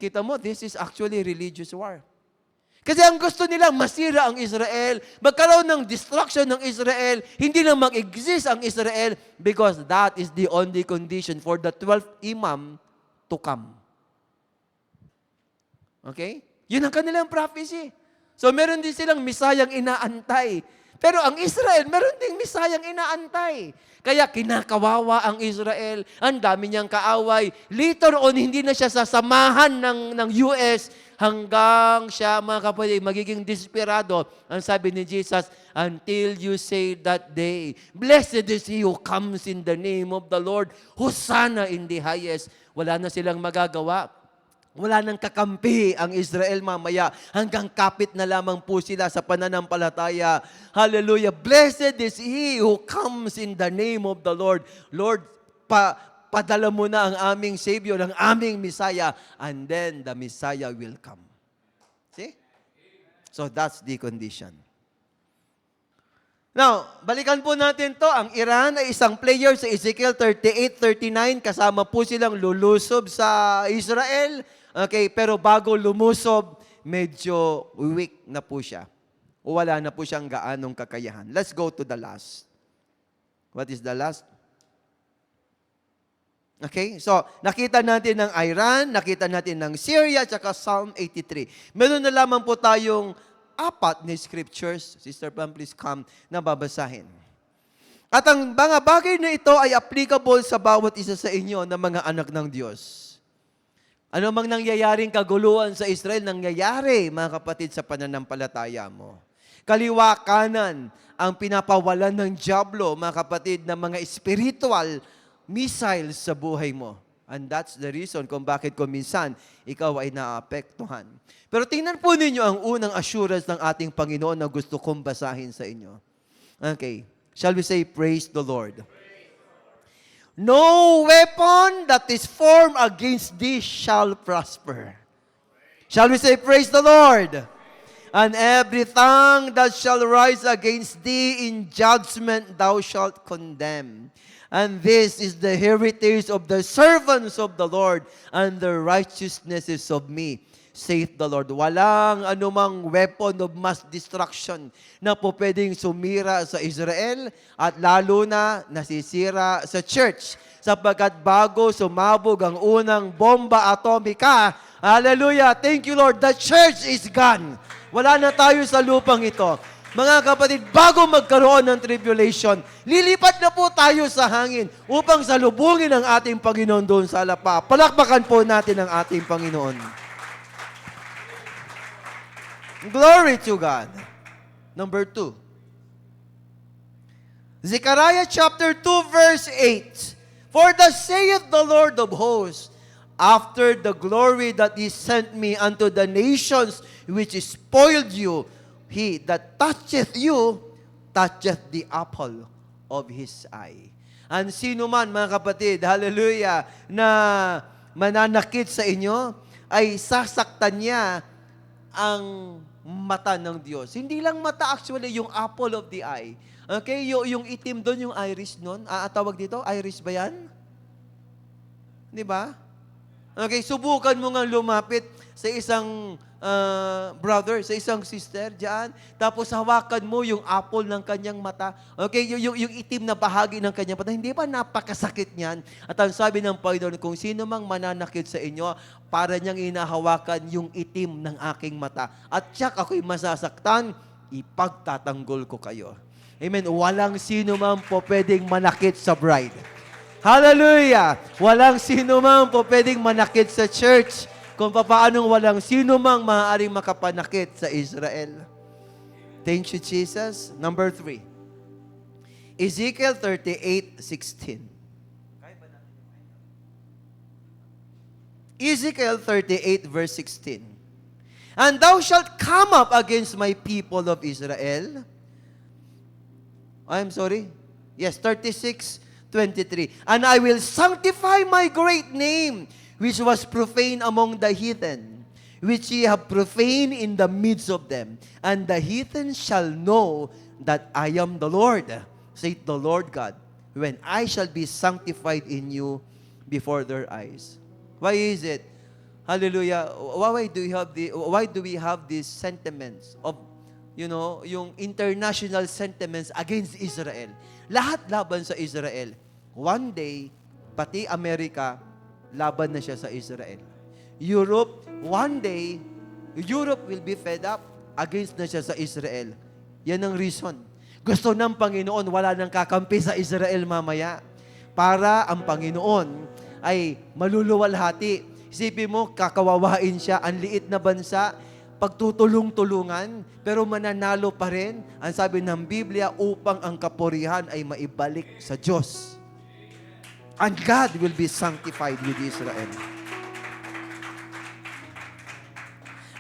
kita mo, this is actually religious war. Kasi ang gusto nila, masira ang Israel, magkaroon ng destruction ng Israel, hindi na mag-exist ang Israel because that is the only condition for the 12th imam to come. Okay? Yun ang kanilang prophecy. So meron din silang misayang inaantay. Pero ang Israel, meron ding misayang inaantay. Kaya kinakawawa ang Israel, ang dami niyang kaaway. Later on, hindi na siya sasamahan ng US hanggang siya, mga kapatid, magiging desperado. Ang sabi ni Jesus, until you say that day, blessed is he who comes in the name of the Lord, Hosanna in the highest. Wala na silang magagawa. Wala nang kakampi ang Israel mamaya. Hanggang kapit na lamang po sila sa pananampalataya. Hallelujah. Blessed is he who comes in the name of the Lord. Lord, padala mo na ang aming Savior, ang aming Messiah, and then the Messiah will come. See? So that's the condition. Now, balikan po natin to. Ang Iran ay isang player sa Ezekiel 38:39. Kasama po silang lulusob sa Israel. Okay, pero bago lumusob, medyo weak na po siya. O wala na po siyang gaanong kakayahan. Let's go to the last. What is the last? Okay, so nakita natin ng Iran, nakita natin ng Syria, tsaka Psalm 83. Meron na lamang po tayong 4 na scriptures. Sister Pam, please come na babasahin. At ang mga bagay na ito ay applicable sa bawat isa sa inyo na mga anak ng Diyos. Ano mang nangyayaring kaguluhan sa Israel, nangyayari, mga kapatid, sa pananampalataya mo. Kaliwa kanan ang pinapawalan ng diablo, mga kapatid, ng mga spiritual missiles sa buhay mo. And that's the reason kung bakit minsan ikaw ay naapektuhan. Pero tingnan po ninyo ang unang assurance ng ating Panginoon na gusto kong basahin sa inyo. Okay. Shall we say, praise the Lord? No weapon that is formed against thee shall prosper. Shall we say, praise the Lord? And every tongue that shall rise against thee in judgment thou shalt condemn. And this is the heritage of the servants of the Lord, and the righteousness is of me, saith the Lord. Walang anumang weapon of mass destruction na po pwedeng sumira sa Israel at lalo na nasisira sa church. Sapagkat bago sumabog ang unang bomba atomika, hallelujah, thank you Lord, the church is gone. Wala na tayo sa lupang ito. Mga kapatid, bago magkaroon ng tribulation, lilipat na po tayo sa hangin upang salubungin ang ating Panginoon doon sa alapa. Palakpakan po natin ang ating Panginoon. Glory to God. Number 2. Zechariah chapter 2 verse 8. For thus saith the Lord of hosts, after the glory that he sent me unto the nations which spoiled you, he that toucheth you, toucheth the apple of his eye. And sino man, mga kapatid, hallelujah, na mananakit sa inyo, ay sasaktan niya ang mata ng Diyos. Hindi lang mata actually, yung apple of the eye. Okay, yung itim doon, yung iris nun. Tawag dito, iris ba yan? Di ba? Okay, subukan mo nga lumapit sa isang brother, sa isang sister dyan. Tapos hawakan mo yung apple ng kanyang mata. Okay, yung itim na bahagi ng kanyang mata. Hindi ba napakasakit niyan? At ang sabi ng Panginoon, kung sino mang mananakit sa inyo, para niyang inahawakan yung itim ng aking mata. At tiyak ako'y masasaktan, ipagtatanggol ko kayo. Amen. Walang sino man po pwedeng manakit sa bride. Hallelujah! Walang sino man po pwedeng manakit sa church kung paanong walang sino mang maaaring makapanakit sa Israel. Thank you, Jesus. Number 3. Ezekiel 38:16. Ezekiel 38 verse 16. And thou shalt come up against my people of Israel. I'm sorry. Yes, 36:23. And I will sanctify my great name, which was profaned among the heathen, which ye have profaned in the midst of them. And the heathen shall know that I am the Lord, saith the Lord God, when I shall be sanctified in you before their eyes. Why is it? Hallelujah. Why do we have these sentiments of, yung international sentiments against Israel? Lahat laban sa Israel. One day, pati Amerika, laban na siya sa Israel. Europe, one day, Europe will be fed up, against na siya sa Israel. Yan ang reason. Gusto ng Panginoon, wala nang kakampi sa Israel mamaya. Para ang Panginoon ay maluluwalhati. Isipin mo, kakawawain siya, ang liit na bansa, pagtutulong-tulungan, pero mananalo pa rin, ang sabi ng Biblia, upang ang kapurihan ay maibalik sa Diyos. And God will be sanctified with Israel.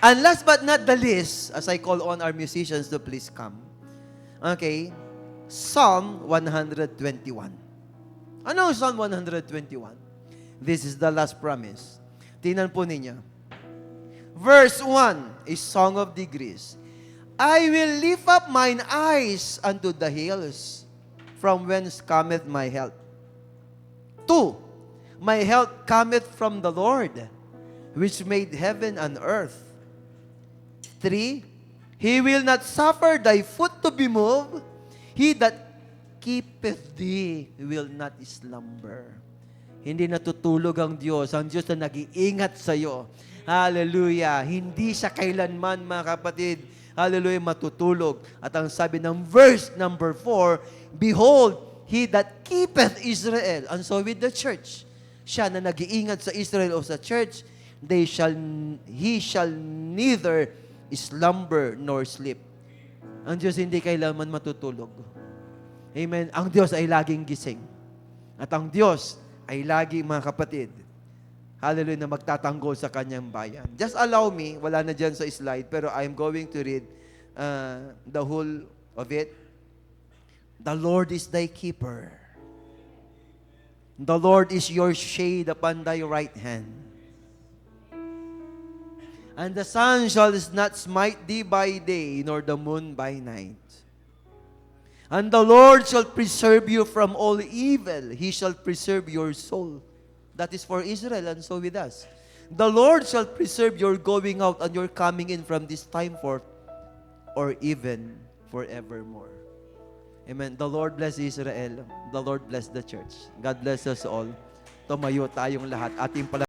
And last but not the least, as I call on our musicians to please come, okay, Psalm 121. Ano ang Psalm 121? This is the last promise. Tingnan po ninyo. Verse 1, a song of degrees. I will lift up mine eyes unto the hills, from whence cometh my help. 2, my help cometh from the Lord, which made heaven and earth. 3, He will not suffer thy foot to be moved. He that keepeth thee will not slumber. Hindi natutulog ang Diyos. Ang Diyos na nag-iingat sa iyo. Hallelujah. Hindi siya kailanman, mga kapatid, hallelujah, matutulog. At ang sabi ng verse number 4, Behold, He that keepeth Israel. And so with the church, siya na nag-iingat sa Israel o sa church, he shall neither slumber nor sleep. Ang Diyos hindi kailanman matutulog. Amen. Ang Diyos ay laging gising. At ang Diyos ay lagi, mga kapatid, hallelujah, na magtatanggol sa kanyang bayan. Just allow me, wala na dyan sa slide, pero I'm going to read the whole of it. The Lord is thy keeper. The Lord is your shade upon thy right hand. And the sun shall not smite thee by day, nor the moon by night. And the Lord shall preserve you from all evil. He shall preserve your soul. That is for Israel, and so with us. The Lord shall preserve your going out and your coming in from this time forth, or even forevermore. Amen. The Lord bless Israel. The Lord bless the church. God bless us all. Tumayo tayong lahat. Ating pala